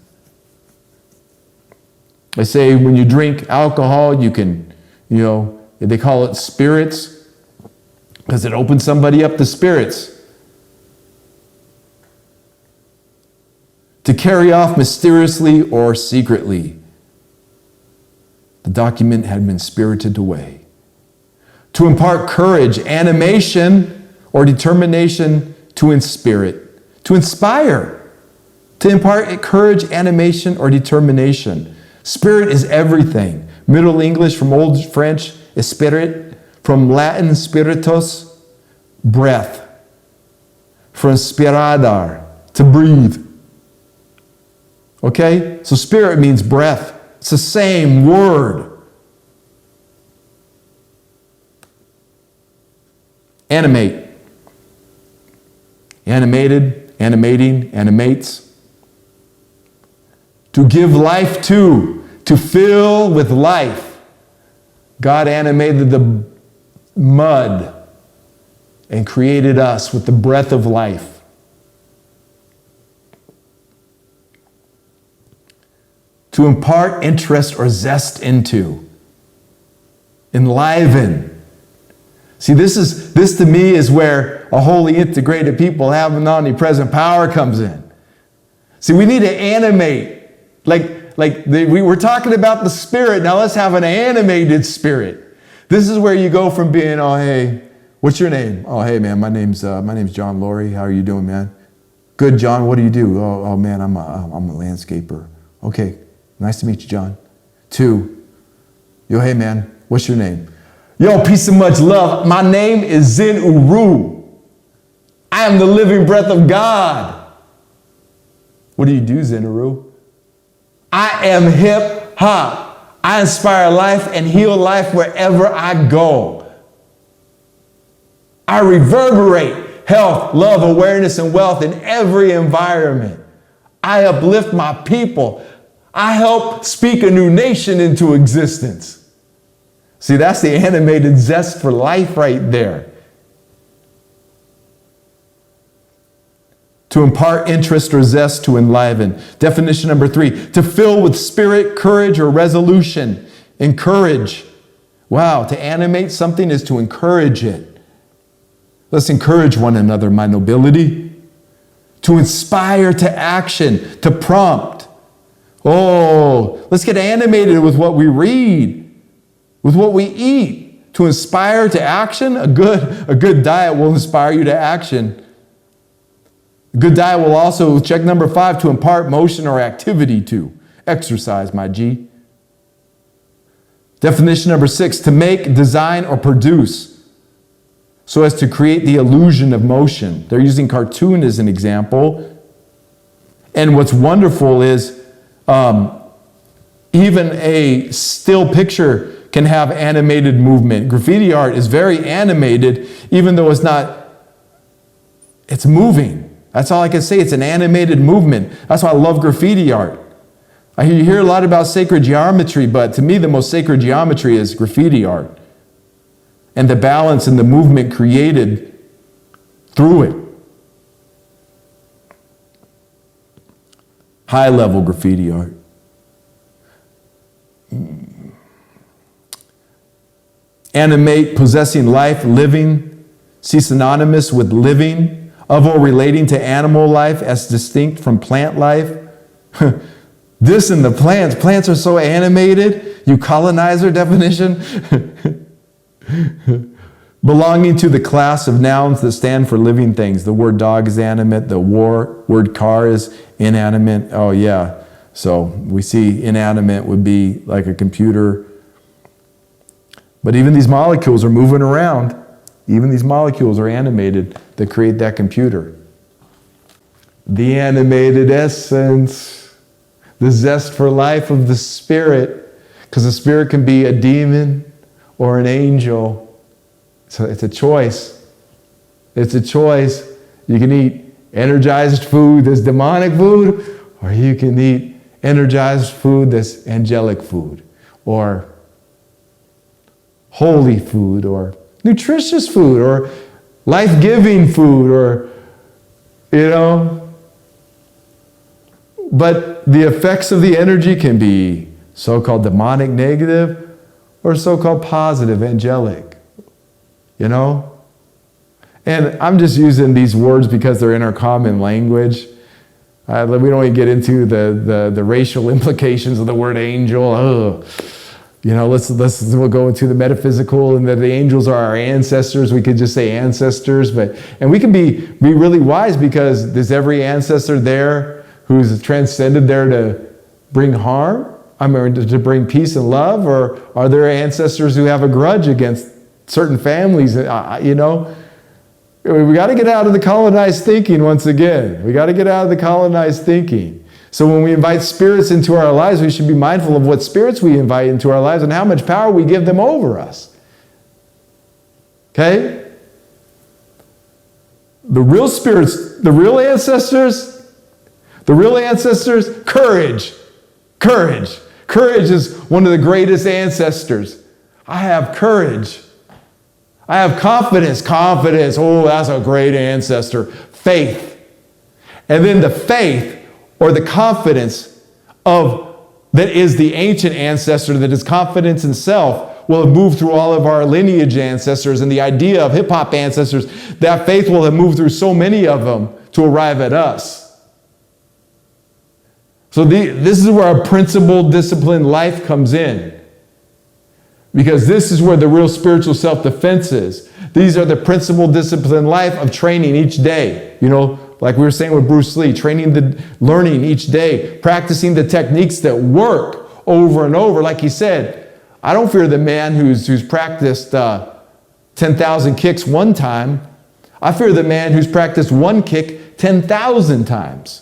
They say when you drink alcohol, you can, they call it spirits because it opens somebody up to spirits. To carry off mysteriously or secretly. The document had been spirited away. To impart courage, animation, or determination to inspirit. To inspire. To impart courage, animation, or determination. Spirit is everything. Middle English from Old French, esprit. From Latin, spiritus, breath. From spiradar, to breathe. Okay? So spirit means breath. It's the same word. Animate. Animated, animating, animates. To give life to fill with life. God animated the mud and created us with the breath of life. To impart interest or zest into. Enliven. See, this to me is where a wholly integrated people having omnipresent power comes in. See, we need to animate. We were talking about the spirit, now let's have an animated spirit. This is where you go from being, oh, hey, what's your name? Oh, hey, man, my name's John Laurie. How are you doing, man? Good, John, what do you do? Oh man, I'm a landscaper. Okay. Nice to meet you, John. 2, yo, hey man, what's your name? Yo, peace and much love. My name is Zin Uru. I am the living breath of God. What do you do, Zin Uru? I am hip hop. I inspire life and heal life wherever I go. I reverberate health, love, awareness, and wealth in every environment. I uplift my people. I help speak a new nation into existence. See, that's the animated zest for life right there. To impart interest or zest, to enliven. Definition number 3, to fill with spirit, courage, or resolution. Encourage. Wow, to animate something is to encourage it. Let's encourage one another, my nobility. To inspire to action, to prompt. Oh, let's get animated with what we read, with what we eat. To inspire to action, a good diet will inspire you to action. A good diet will also, check number 5, to impart motion or activity to. Exercise, my G. Definition number 6, to make, design, or produce so as to create the illusion of motion. They're using cartoon as an example. And what's wonderful is even a still picture can have animated movement. Graffiti art is very animated, even though it's moving. That's all I can say. It's an animated movement. That's why I love graffiti art. You hear a lot about sacred geometry, but to me the most sacred geometry is graffiti art. And the balance and the movement created through it. High-level graffiti art. animate, possessing life, living, see synonymous with living, of or relating to animal life as distinct from plant life. This and the plants. Plants are so animated. You colonizer definition. Belonging to the class of nouns that stand for living things. The word dog is animate. The word car is inanimate. Oh, yeah. So we see inanimate would be like a computer. But even these molecules are moving around. Even these molecules are animated that create that computer. The animated essence, the zest for life of the spirit, because the spirit can be a demon or an angel. So it's a choice. It's a choice. You can eat energized food that's demonic food, or you can eat energized food that's angelic food, or holy food, or nutritious food, or life-giving food, or, But the effects of the energy can be so-called demonic, negative, or so-called positive, angelic. And I'm just using these words because they're in our common language. We don't even get into the racial implications of the word angel. We'll go into the metaphysical and that the angels are our ancestors. We could just say ancestors, and we can be really wise, because is every ancestor there who's transcended there to bring harm? To bring peace and love? Or are there ancestors who have a grudge against certain families? We got to get out of the colonized thinking once again. We got to get out of the colonized thinking. So when we invite spirits into our lives, we should be mindful of what spirits we invite into our lives and how much power we give them over us. Okay? The real spirits, the real ancestors, courage. Courage is one of the greatest ancestors. I have courage. I have confidence. Oh, that's a great ancestor. Faith. And then the faith or the confidence that is the ancient ancestor, that is confidence in self, will have moved through all of our lineage ancestors, and the idea of hip-hop ancestors, that faith will have moved through so many of them to arrive at us. So this is where our principled, disciplined life comes in. Because this is where the real spiritual self-defense is. These are the principled, disciplined life of training each day. Like we were saying with Bruce Lee, learning each day, practicing the techniques that work over and over. Like he said, I don't fear the man who's practiced 10,000 kicks one time. I fear the man who's practiced one kick 10,000 times.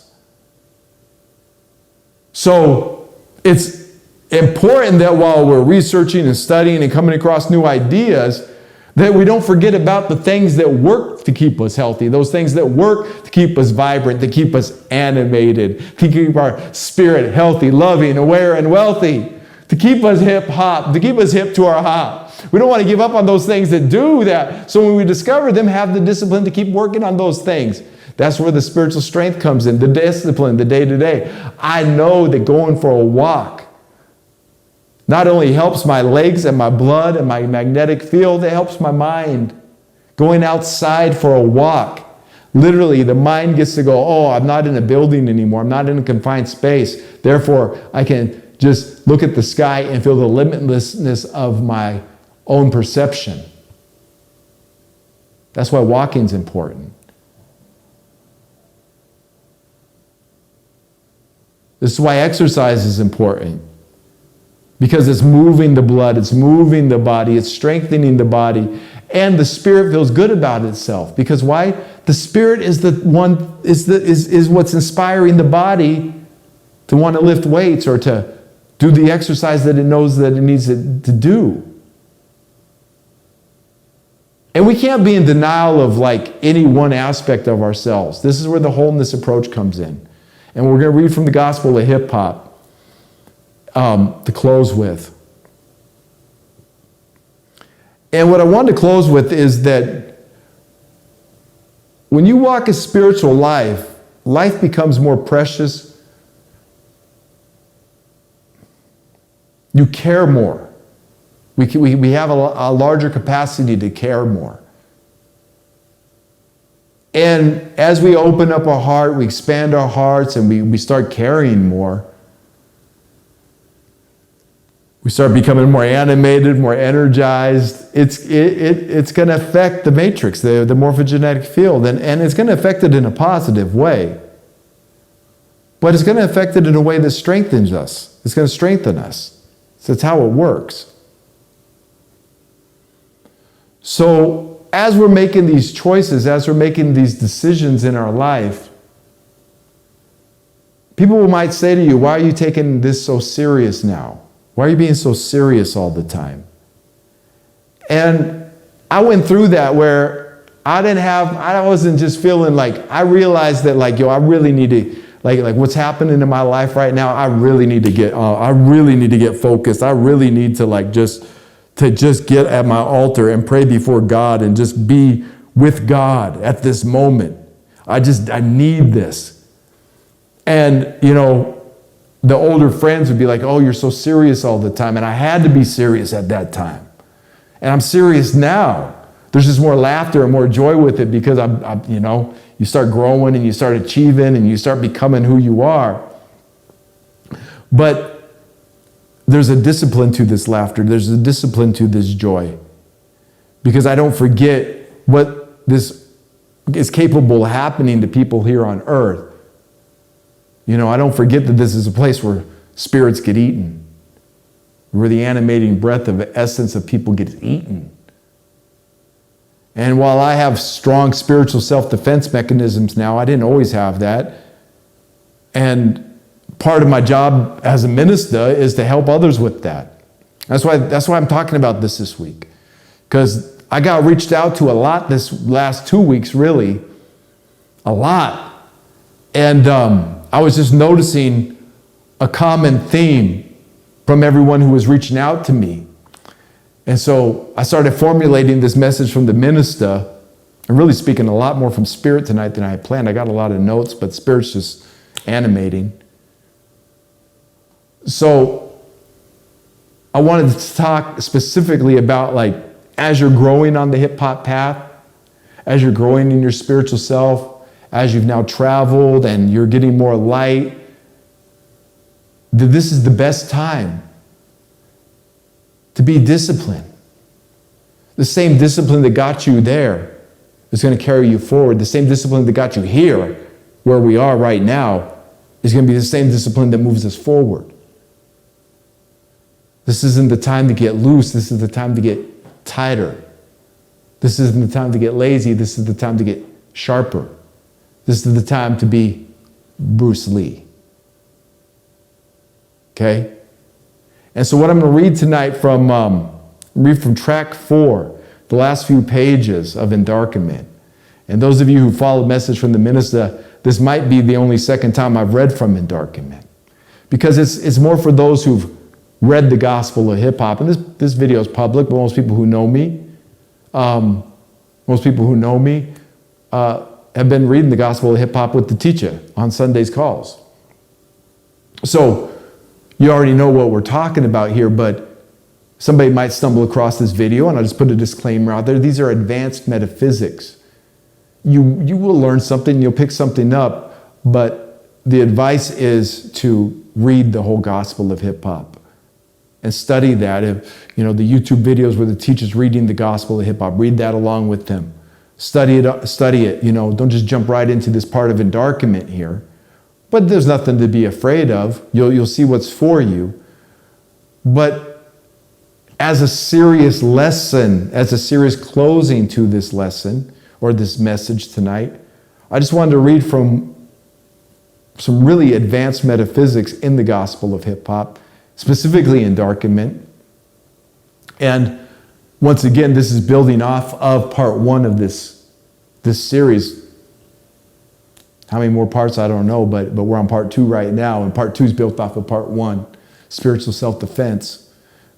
So it's important that while we're researching and studying and coming across new ideas, that we don't forget about the things that work to keep us healthy, those things that work to keep us vibrant, to keep us animated, to keep our spirit healthy, loving, aware, and wealthy, to keep us hip-hop, to keep us hip to our hop. We don't want to give up on those things that do that. So when we discover them, have the discipline to keep working on those things. That's where the spiritual strength comes in, the discipline, the day-to-day. I know that going for a walk not only helps my legs and my blood and my magnetic field, it helps my mind. Going outside for a walk, literally the mind gets to go, I'm not in a building anymore. I'm not in a confined space. Therefore, I can just look at the sky and feel the limitlessness of my own perception. That's why walking is important. This is why exercise is important. Because it's moving the blood, it's moving the body, it's strengthening the body, and the spirit feels good about itself. Because why? The spirit is the one is what's inspiring the body to want to lift weights or to do the exercise that it knows that it needs to do. And we can't be in denial of any one aspect of ourselves. This is where the wholeness approach comes in. And we're going to read from the Gospel of Hip Hop to close with. And what I want to close with is that when you walk a spiritual life, life becomes more precious. You care more. We have a larger capacity to care more. And as we open up our heart, we expand our hearts, and we start caring more, we start becoming more animated, more energized. It's going to affect the matrix, the morphogenetic field, and it's going to affect it in a positive way. But it's going to affect it in a way that strengthens us. It's going to strengthen us. So that's how it works. So as we're making these choices, as we're making these decisions in our life, people might say to you, why are you taking this so serious now? Why are you being so serious all the time? And I went through that where I wasn't just feeling like, I realized that like, I really need to, like what's happening in my life right now, I really need to get focused. I really need to just get at my altar and pray before God and just be with God at this moment. I need this. And, the older friends would be like, oh, you're so serious all the time. And I had to be serious at that time. And I'm serious now. There's just more laughter and more joy with it because you start growing and you start achieving and you start becoming who you are. But there's a discipline to this laughter. There's a discipline to this joy. Because I don't forget what this is capable of happening to people here on earth. I don't forget that this is a place where spirits get eaten, where the animating breath of essence of people gets eaten. And while I have strong spiritual self-defense mechanisms now, I didn't always have that. And part of my job as a minister is to help others with that. That's why I'm talking about this week. Because I got reached out to a lot this last 2 weeks, really. A lot. And I was just noticing a common theme from everyone who was reaching out to me. And so I started formulating this message from the Minista. I'm really speaking a lot more from Spirit tonight than I had planned. I got a lot of notes, but Spirit's just animating. So I wanted to talk specifically about as you're growing on the hip hop path, as you're growing in your spiritual self, as you've now traveled and you're getting more light, that this is the best time to be disciplined. The same discipline that got you there is going to carry you forward. The same discipline that got you here, where we are right now, is going to be the same discipline that moves us forward. This isn't the time to get loose. This is the time to get tighter. This isn't the time to get lazy. This is the time to get sharper. This is the time to be Bruce Lee. Okay? And so what I'm going to read tonight from track 4, the last few pages of Endarkenment. And those of you who followed Message from the Minista, this might be the only second time I've read from Endarkenment. Because it's more for those who've read the gospel of hip hop. And this video is public, but most people who know me, have been reading the gospel of hip hop with the teacher on Sunday's calls. So you already know what we're talking about here, but somebody might stumble across this video, and I'll just put a disclaimer out there. These are advanced metaphysics. You will learn something, you'll pick something up, but the advice is to read the whole gospel of hip hop and study that. If the YouTube videos where the teacher's reading the gospel of hip hop, read that along with them. Study it. Don't just jump right into this part of Endarkenment here. But there's nothing to be afraid of. You'll see what's for you. But as a serious lesson, as a serious closing to this lesson or this message tonight, I just wanted to read from some really advanced metaphysics in the gospel of hip hop, specifically Endarkenment. And once again, this is building off of part 1 of this series. How many more parts, I don't know, but we're on part 2 right now, and part 2 is built off of part 1, spiritual self-defense.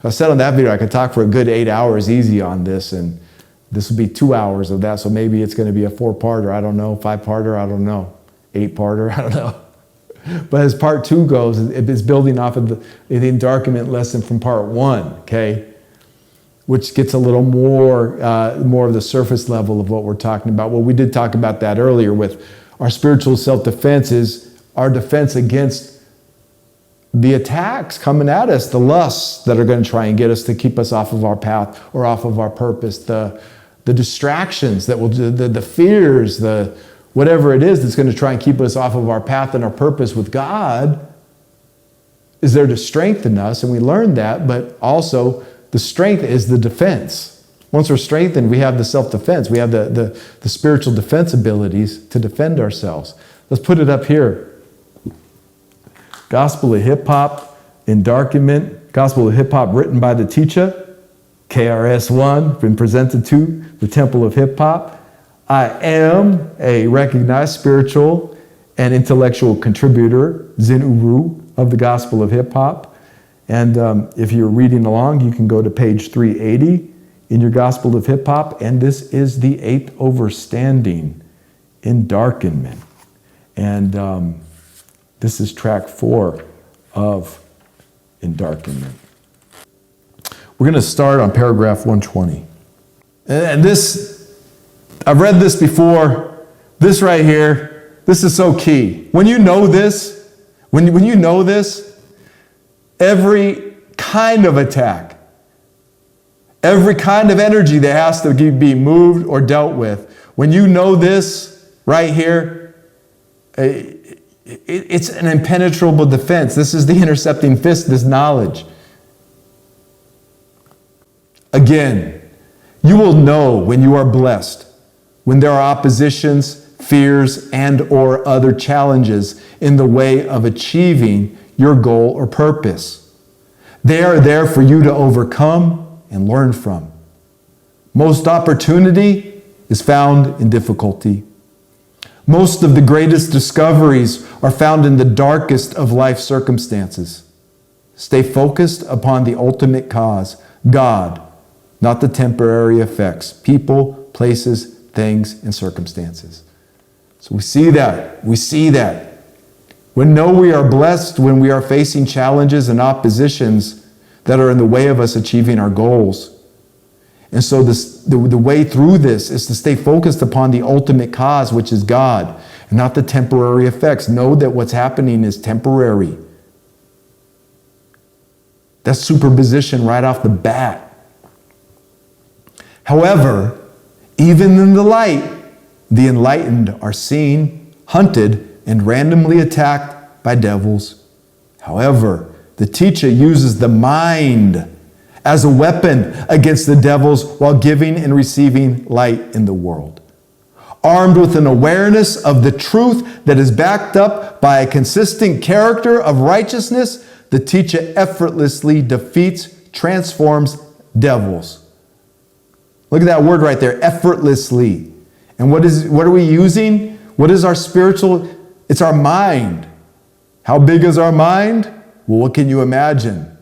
I said on that video I could talk for a good 8 hours easy on this, and this will be 2 hours of that, so maybe it's going to be a 4-parter, I don't know, 5-parter, I don't know, 8-parter, I don't know. But as part 2 goes, it's building off of the Endarkenment lesson from part 1, okay? which gets a little more of the surface level of what we're talking about. Well, we did talk about that earlier with our spiritual self-defense is our defense against the attacks coming at us, the lusts that are going to try and get us to keep us off of our path or off of our purpose, the distractions that will do, the fears, the whatever it is that's going to try and keep us off of our path and our purpose with God is there to strengthen us, and we learn that, but also the strength is the defense. Once we're strengthened, we have the self-defense. We have the spiritual defense abilities to defend ourselves. Let's put it up here. Gospel of Hip Hop, Endarkenment. Gospel of Hip Hop written by the teacher, KRS-One, been presented to the Temple of Hip Hop. I am a recognized spiritual and intellectual contributor, Zin Uru, of the Gospel of Hip Hop. And if you're reading along, you can go to page 380 in your Gospel of Hip Hop, and this is the 8th overstanding, Endarkenment. And this is track 4 of Endarkenment. We're going to start on paragraph 120. And this, I've read this before. This right here, this is so key. When you know this, when you know this, every kind of attack, every kind of energy that has to be moved or dealt with, when you know this right here, it's an impenetrable defense. This is the intercepting fist, this knowledge. Again, you will know when you are blessed, when there are oppositions, fears, and or other challenges in the way of achieving your goal or purpose. They are there for you to overcome and learn from. Most opportunity is found in difficulty. Most of the greatest discoveries are found in the darkest of life circumstances. Stay focused upon the ultimate cause, God, not the temporary effects, people, places, things, and circumstances. So we see that. We see that. We are blessed when we are facing challenges and oppositions that are in the way of us achieving our goals. And so the way through this is to stay focused upon the ultimate cause, which is God, and not the temporary effects. Know that what's happening is temporary. That's superposition right off the bat. However, even in the light, the enlightened are seen, hunted, and randomly attacked by devils. However, the teacher uses the mind as a weapon against the devils while giving and receiving light in the world. Armed with an awareness of the truth that is backed up by a consistent character of righteousness, the teacher effortlessly defeats, transforms devils. Look at that word right there, effortlessly. And what are we using? What is our spiritual? It's our mind. How big is our mind? Well, what can you imagine?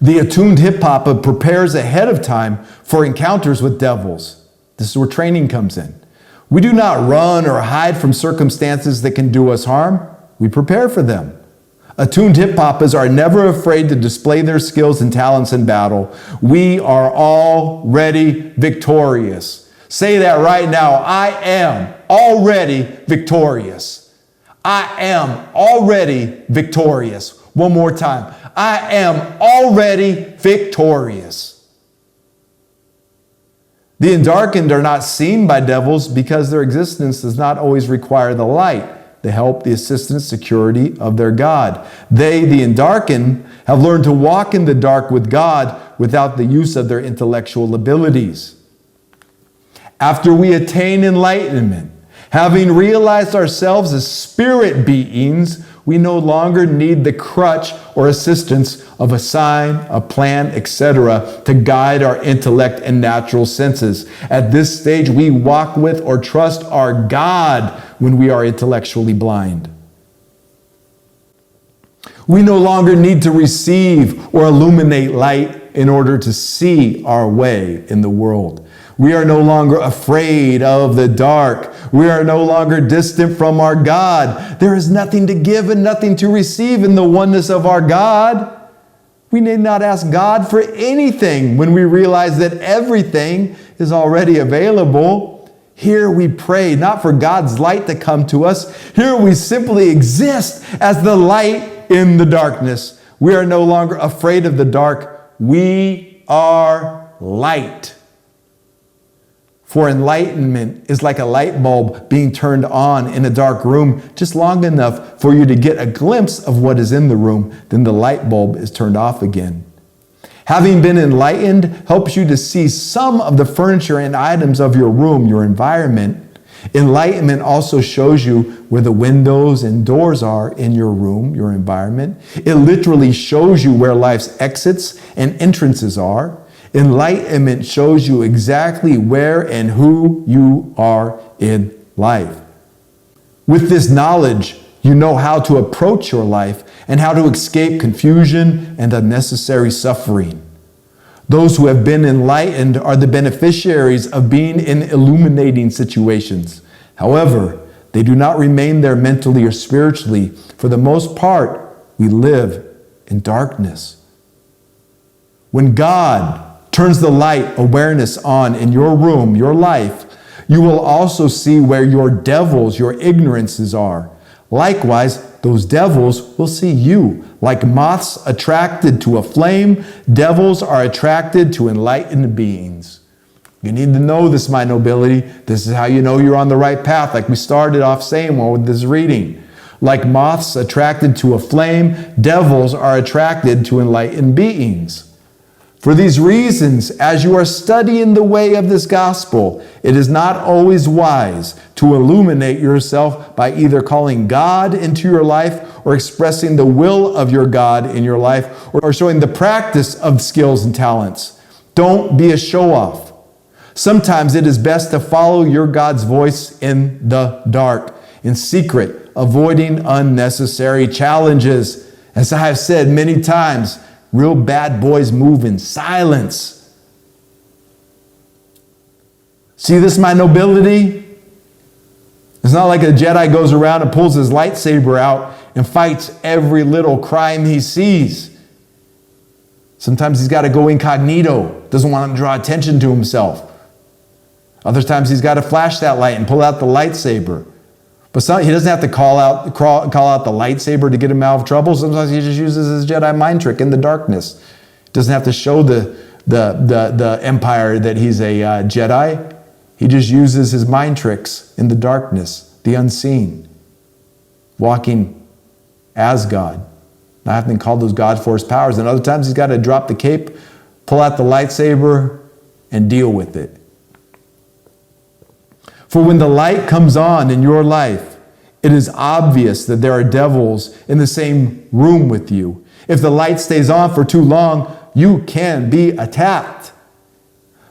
The attuned hip-hopper prepares ahead of time for encounters with devils. This is where training comes in. We do not run or hide from circumstances that can do us harm. We prepare for them. Attuned hip-hoppers are never afraid to display their skills and talents in battle. We are already victorious. Say that right now. I am already victorious. I am already victorious. One more time. I am already victorious. The endarkened are not seen by devils because their existence does not always require the light, the help, the assistance, security of their God. They, the endarkened, have learned to walk in the dark with God without the use of their intellectual abilities. After we attain enlightenment, having realized ourselves as spirit beings, we no longer need the crutch or assistance of a sign, a plan, etc. to guide our intellect and natural senses. At this stage, we walk with or trust our God when we are intellectually blind. We no longer need to receive or illuminate light in order to see our way in the world. We are no longer afraid of the dark. We are no longer distant from our God. There is nothing to give and nothing to receive in the oneness of our God. We need not ask God for anything when we realize that everything is already available. Here we pray not for God's light to come to us. Here we simply exist as the light in the darkness. We are no longer afraid of the dark. We are light. For enlightenment is like a light bulb being turned on in a dark room just long enough for you to get a glimpse of what is in the room. Then the light bulb is turned off again. Having been enlightened helps you to see some of the furniture and items of your room, your environment. Enlightenment also shows you where the windows and doors are in your room, your environment. It literally shows you where life's exits and entrances are. Enlightenment shows you exactly where and who you are in life. With this knowledge, you know how to approach your life and how to escape confusion and unnecessary suffering. Those who have been enlightened are the beneficiaries of being in illuminating situations. However, they do not remain there mentally or spiritually. For the most part, we live in darkness. When God turns the light awareness on in your room, your life, you will also see where your devils, your ignorances are. Likewise, those devils will see you. Like moths attracted to a flame, devils are attracted to enlightened beings. You need to know this, my nobility. This is how you know you're on the right path, like we started off saying with this reading. Like moths attracted to a flame, devils are attracted to enlightened beings. For these reasons, as you are studying the way of this gospel, it is not always wise to illuminate yourself by either calling God into your life or expressing the will of your God in your life or showing the practice of skills and talents. Don't be a show-off. Sometimes it is best to follow your God's voice in the dark, in secret, avoiding unnecessary challenges. As I have said many times, real bad boys move in silence. See this, my nobility? It's not like a Jedi goes around and pulls his lightsaber out and fights every little crime he sees. Sometimes he's got to go incognito. Doesn't want to draw attention to himself. Other times he's got to flash that light and pull out the lightsaber. But he doesn't have to call out the lightsaber to get him out of trouble. Sometimes he just uses his Jedi mind trick in the darkness. Doesn't have to show the Empire that he's a Jedi. He just uses his mind tricks in the darkness, the unseen, walking as God, not having to call those God force powers. And other times he's got to drop the cape, pull out the lightsaber, and deal with it. For when the light comes on in your life, it is obvious that there are devils in the same room with you. If the light stays on for too long, you can be attacked.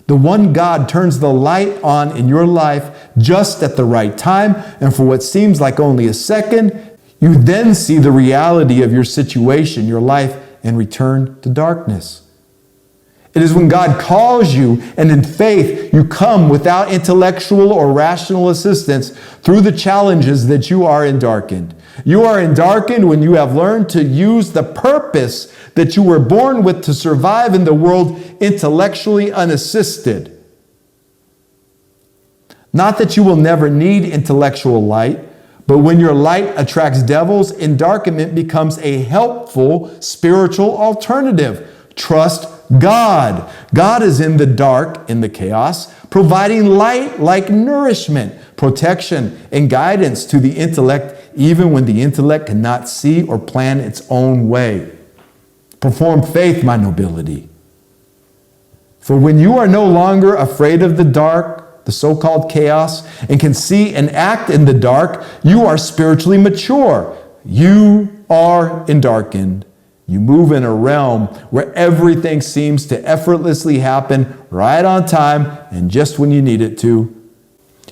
The one God turns the light on in your life just at the right time, and for what seems like only a second, you then see the reality of your situation, your life, and return to darkness. It is when God calls you and in faith you come without intellectual or rational assistance through the challenges that you are endarkened. You are endarkened when you have learned to use the purpose that you were born with to survive in the world intellectually unassisted. Not that you will never need intellectual light, but when your light attracts devils, endarkenment becomes a helpful spiritual alternative. Trust God. God is in the dark, in the chaos, providing light like nourishment, protection, and guidance to the intellect, even when the intellect cannot see or plan its own way. Perform faith, my nobility. For when you are no longer afraid of the dark, the so-called chaos, and can see and act in the dark, you are spiritually mature. You are endarkened. You move in a realm where everything seems to effortlessly happen right on time and just when you need it to.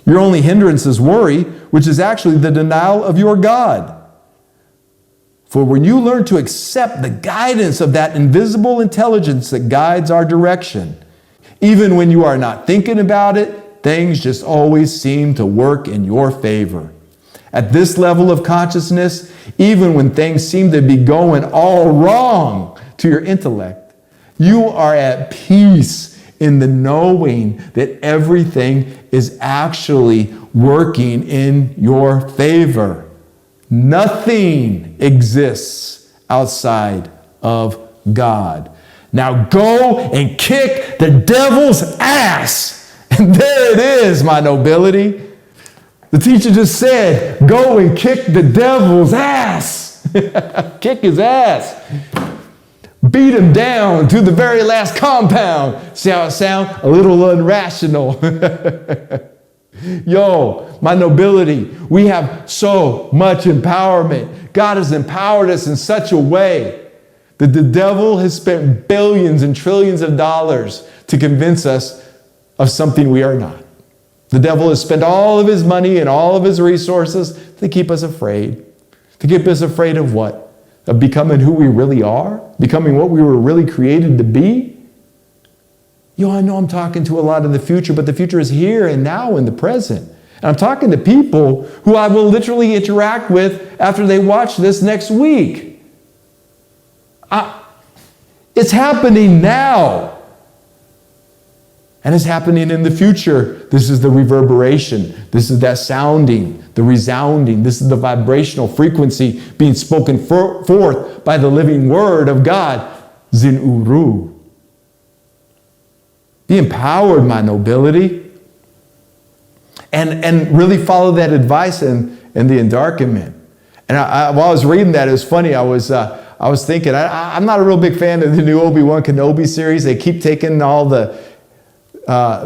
Your only hindrance is worry, which is actually the denial of your God. For when you learn to accept the guidance of that invisible intelligence that guides our direction, even when you are not thinking about it, things just always seem to work in your favor. At this level of consciousness, even when things seem to be going all wrong, to your intellect. You are at peace in the knowing that everything is actually working in your favor. Nothing exists outside of God. Now go and kick the devil's ass. And there it is, my nobility. The teacher just said, go and kick the devil's ass. Kick his ass. Beat him down to the very last compound. See how it sounds? A little irrational. Yo, my nobility, we have so much empowerment. God has empowered us in such a way that the devil has spent billions and trillions of dollars to convince us of something we are not. The devil has spent all of his money and all of his resources to keep us afraid. To keep us afraid of what? Of becoming who we really are? Becoming what we were really created to be? Yo, I know I'm talking to a lot of the future, but the future is here and now in the present. And I'm talking to people who I will literally interact with after they watch this next week. It's happening now. And it's happening in the future. This is the reverberation. This is that sounding, the resounding. This is the vibrational frequency being spoken forth by the living word of God. Zin Uru. Be empowered, my nobility. And really follow that advice in the endarkenment. And while I was reading that, it was funny. I was thinking, I'm not a real big fan of the new Obi-Wan Kenobi series. They keep taking all the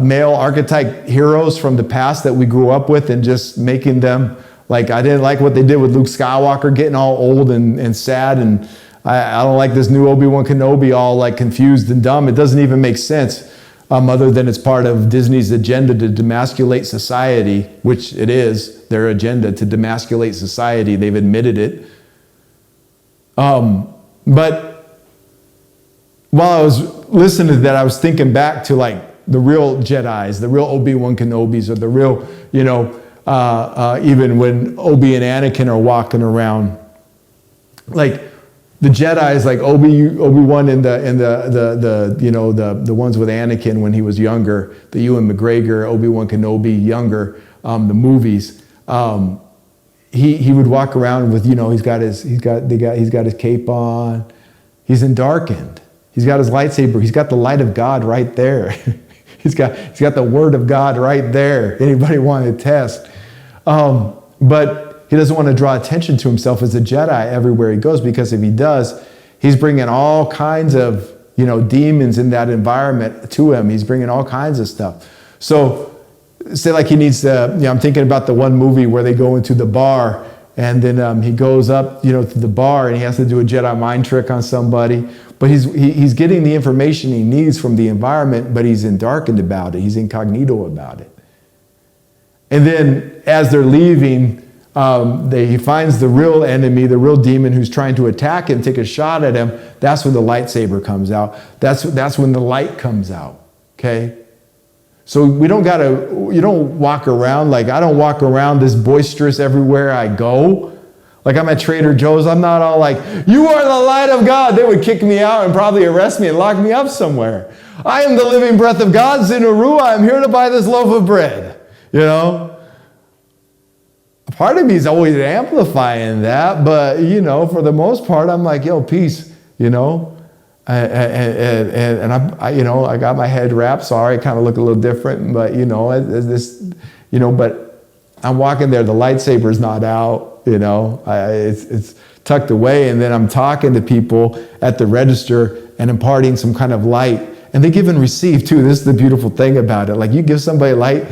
male archetype heroes from the past that we grew up with and just making them, like, I didn't like what they did with Luke Skywalker getting all old and sad, and I don't like this new Obi-Wan Kenobi all like confused and dumb. It doesn't even make sense other than it's part of Disney's agenda to demasculate society, which it is their agenda to demasculate society. They've admitted it. But while I was listening to that, I was thinking back to like the real Jedis, the real Obi-Wan Kenobis, or the real, even when Obi and Anakin are walking around, like the Jedis, like Obi-Wan and the ones with Anakin when he was younger, the Ewan McGregor, Obi-Wan Kenobi younger, the movies. He would walk around with, he's got his cape on. He's endarkened. He's got his lightsaber. He's got the light of God right there. He's got the word of God right there. Anybody want to test? But he doesn't want to draw attention to himself as a Jedi everywhere he goes, because if he does, he's bringing all kinds of, demons in that environment to him. He's bringing all kinds of stuff. So say like he needs to, I'm thinking about the one movie where they go into the bar and then he goes up, to the bar and he has to do a Jedi mind trick on somebody. But he's getting the information he needs from the environment, but he's endarkened about it. He's incognito about it. And then as they're leaving, he finds the real enemy, the real demon who's trying to attack him, take a shot at him. That's when the lightsaber comes out. That's when the light comes out. Okay? So you don't walk around like, I don't walk around this boisterous everywhere I go. Like I'm at Trader Joe's, I'm not all like, you are the light of God. They would kick me out and probably arrest me and lock me up somewhere. I am the living breath of God, Zin Uru. I am here to buy this loaf of bread. A part of me is always amplifying that, but for the most part, I'm like, yo, peace, and I got my head wrapped. Sorry, I kind of look a little different, but but I'm walking there. The lightsaber's not out. It's tucked away, and then I'm talking to people at the register and imparting some kind of light, and they give and receive too. This is the beautiful thing about it. Like you give somebody light,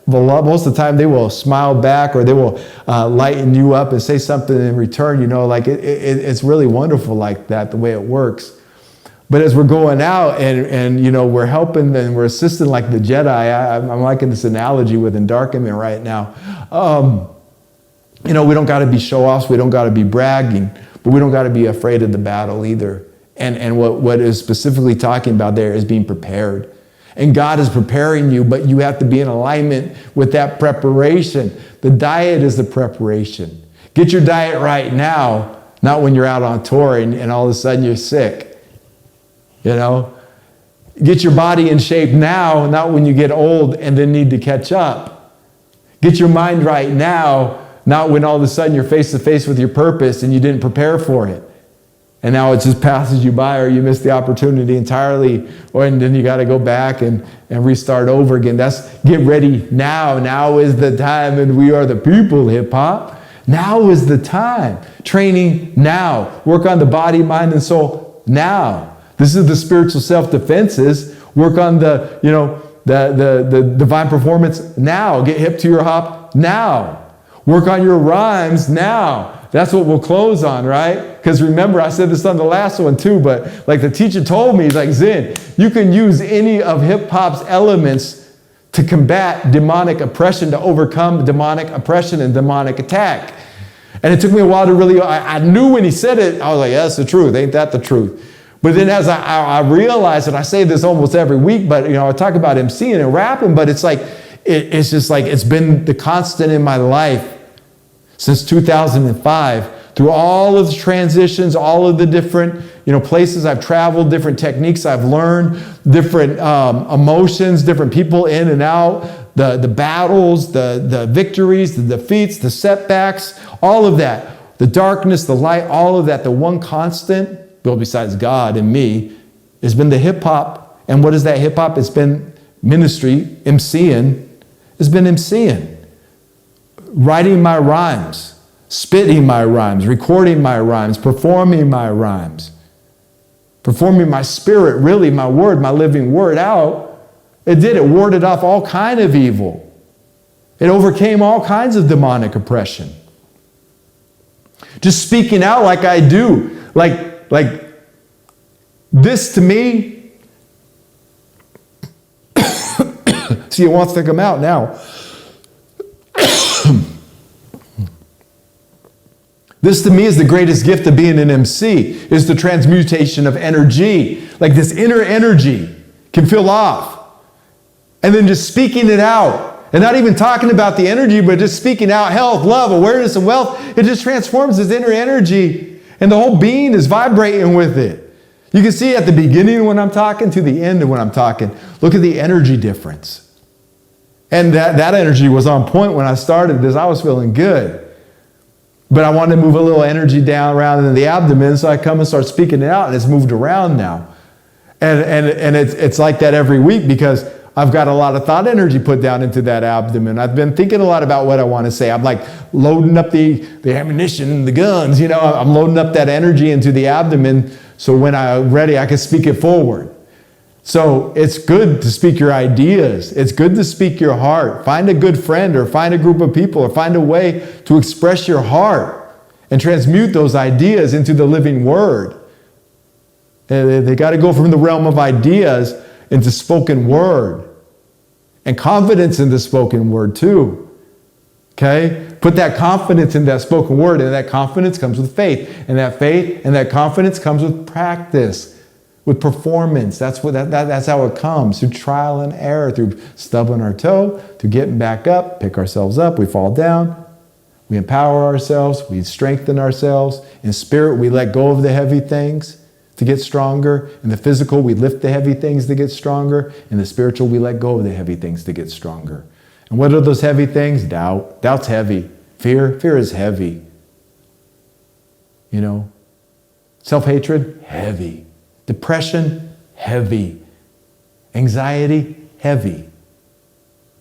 most of the time they will smile back or they will lighten you up and say something in return. It's really wonderful like that, the way it works. But as we're going out and we're helping and we're assisting like the Jedi, I'm liking this analogy with endarkenment right now. We don't got to be show-offs. We don't got to be bragging, but we don't got to be afraid of the battle either. And what is specifically talking about there is being prepared. And God is preparing you, but you have to be in alignment with that preparation. The diet is the preparation. Get your diet right now, not when you're out on tour and all of a sudden you're sick. you know. Get your body in shape now, not when you get old and then need to catch up. Get your mind right now, not when all of a sudden you're face to face with your purpose and you didn't prepare for it. And now it just passes you by, or you miss the opportunity entirely, and then you got to go back and restart over again. That's get ready now. Now is the time, and we are the people, hip hop. Now is the time. Training now. Work on the body, mind, and soul now. This is the spiritual self-defenses. Work on the divine performance now. Get hip to your hop now. Work on your rhymes now. That's what we'll close on, right? Because remember, I said this on the last one too, but like the teacher told me, he's like, Zin, you can use any of hip-hop's elements to combat demonic oppression, to overcome demonic oppression and demonic attack. And it took me a while to really, I knew when he said it, I was like, yeah, that's the truth. Ain't that the truth? But then as I realized, and I say this almost every week, but I talk about MCing and rapping, but it's like, it's just like, it's been the constant in my life since 2005, through all of the transitions, all of the different places I've traveled, different techniques I've learned, different emotions, different people in and out, the battles, the victories, the defeats, the setbacks, all of that, the darkness, the light, all of that. The one constant, well, besides God and me, has been the hip hop. And what is that hip hop? It's been ministry, MCing. It's been MCing. Writing my rhymes, spitting my rhymes, recording my rhymes, performing my rhymes, performing my spirit, really my word, my living word out. It did. It warded off all kind of evil. It overcame all kinds of demonic oppression. Just speaking out like I do, like this to me. See, it wants to come out now. This to me is the greatest gift of being an MC, is the transmutation of energy. Like this inner energy can feel off. And then just speaking it out. And not even talking about the energy, but just speaking out health, love, awareness, and wealth. It just transforms this inner energy. And the whole being is vibrating with it. You can see at the beginning when I'm talking to the end when I'm talking. Look at the energy difference. And that energy was on point when I started this. I was feeling good. But I wanted to move a little energy down around in the abdomen, so I come and start speaking it out, and it's moved around now. And it's like that every week because I've got a lot of thought energy put down into that abdomen. I've been thinking a lot about what I want to say. I'm like loading up the ammunition, the guns, I'm loading up that energy into the abdomen so when I'm ready, I can speak it forward. So it's good to speak your ideas. It's good to speak your heart. Find a good friend or find a group of people or find a way to express your heart and transmute those ideas into the living word. They got to go from the realm of ideas into spoken word and confidence in the spoken word too. Okay? Put that confidence in that spoken word, and that confidence comes with faith. And that faith and that confidence comes with practice. With performance. That's how it comes, through trial and error, through stubbing our toe, through getting back up, pick ourselves up, we fall down, we empower ourselves, we strengthen ourselves. In spirit, we let go of the heavy things to get stronger. In the physical, we lift the heavy things to get stronger. In the spiritual, we let go of the heavy things to get stronger. And what are those heavy things? Doubt. Doubt's heavy. Fear is heavy. Self-hatred, heavy. Depression, heavy. Anxiety, heavy.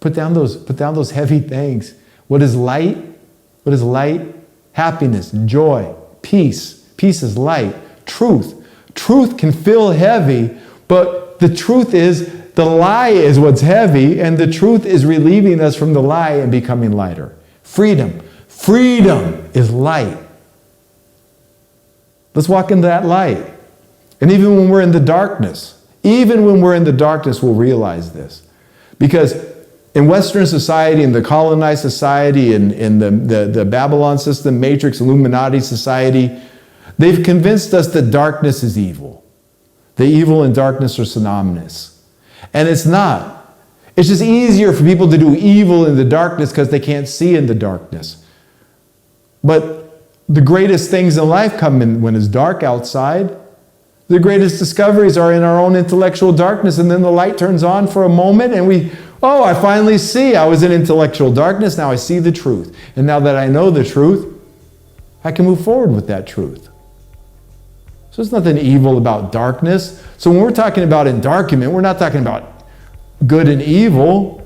Put down those heavy things. What is light? What is light? Happiness, joy, peace. Peace is light. Truth. Truth can feel heavy, but the truth is the lie is what's heavy, and the truth is relieving us from the lie and becoming lighter. Freedom. Freedom is light. Let's walk into that light. And even when we're in the darkness, we'll realize this. Because in Western society, in the colonized society, in the Babylon system, Matrix, Illuminati society, they've convinced us that darkness is evil. The evil and darkness are synonymous. And it's not. It's just easier for people to do evil in the darkness because they can't see in the darkness. But the greatest things in life come in when it's dark outside. The greatest discoveries are in our own intellectual darkness, and then the light turns on for a moment, and I finally see. I was in intellectual darkness, now I see the truth. And now that I know the truth, I can move forward with that truth. So there's nothing evil about darkness. So when we're talking about endarkenment, we're not talking about good and evil.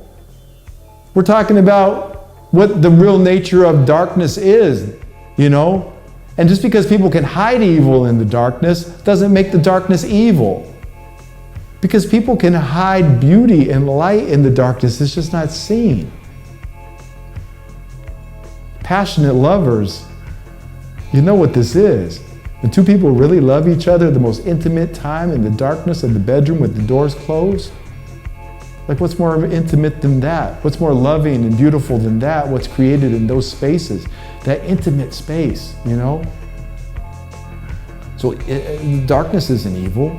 We're talking about what the real nature of darkness is, And just because people can hide evil in the darkness doesn't make the darkness evil. Because people can hide beauty and light in the darkness, it's just not seen. Passionate lovers, you know what this is. When two people really love each other, the most intimate time in the darkness of the bedroom with the doors closed. Like, what's more intimate than that? What's more loving and beautiful than that? What's created in those spaces? That intimate space, So darkness isn't evil.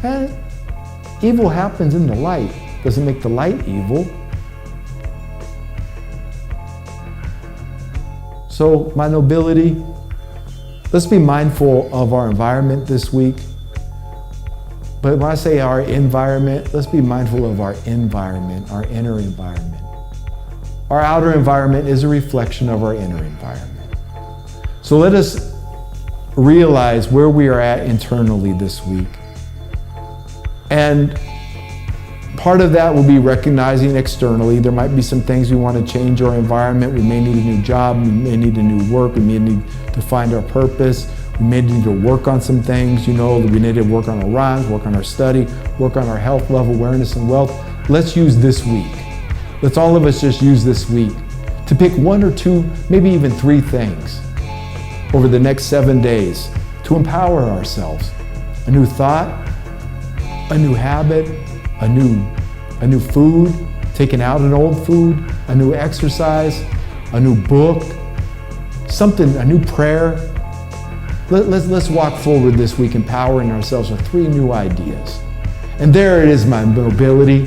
And evil happens in the light. Doesn't make the light evil. So, my nobility, let's be mindful of our environment this week. But when I say our environment, let's be mindful of our environment, our inner environment. Our outer environment is a reflection of our inner environment. So let us realize where we are at internally this week. And part of that will be recognizing externally. There might be some things we want to change our environment. We may need a new job, we may need a new work, we may need to find our purpose. We may need to work on some things, we need to work on our rhymes, work on our study, work on our health level, awareness, and wealth. Let's use this week. Let's all of us just use this week to pick one or two, maybe even three things over the next 7 days to empower ourselves. A new thought, a new habit, a new food, taking out an old food, a new exercise, a new book, something, a new prayer. Let's walk forward this week empowering ourselves with 3 new ideas. And there it is, my nobility.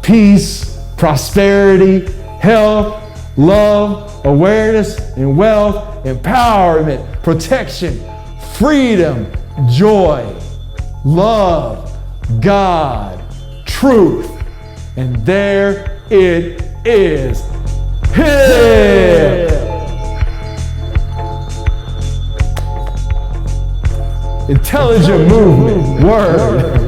Peace, prosperity, health, love, awareness, and wealth, empowerment, protection, freedom, joy, love, God, truth. And there it is. Here! Intelligent movement, word.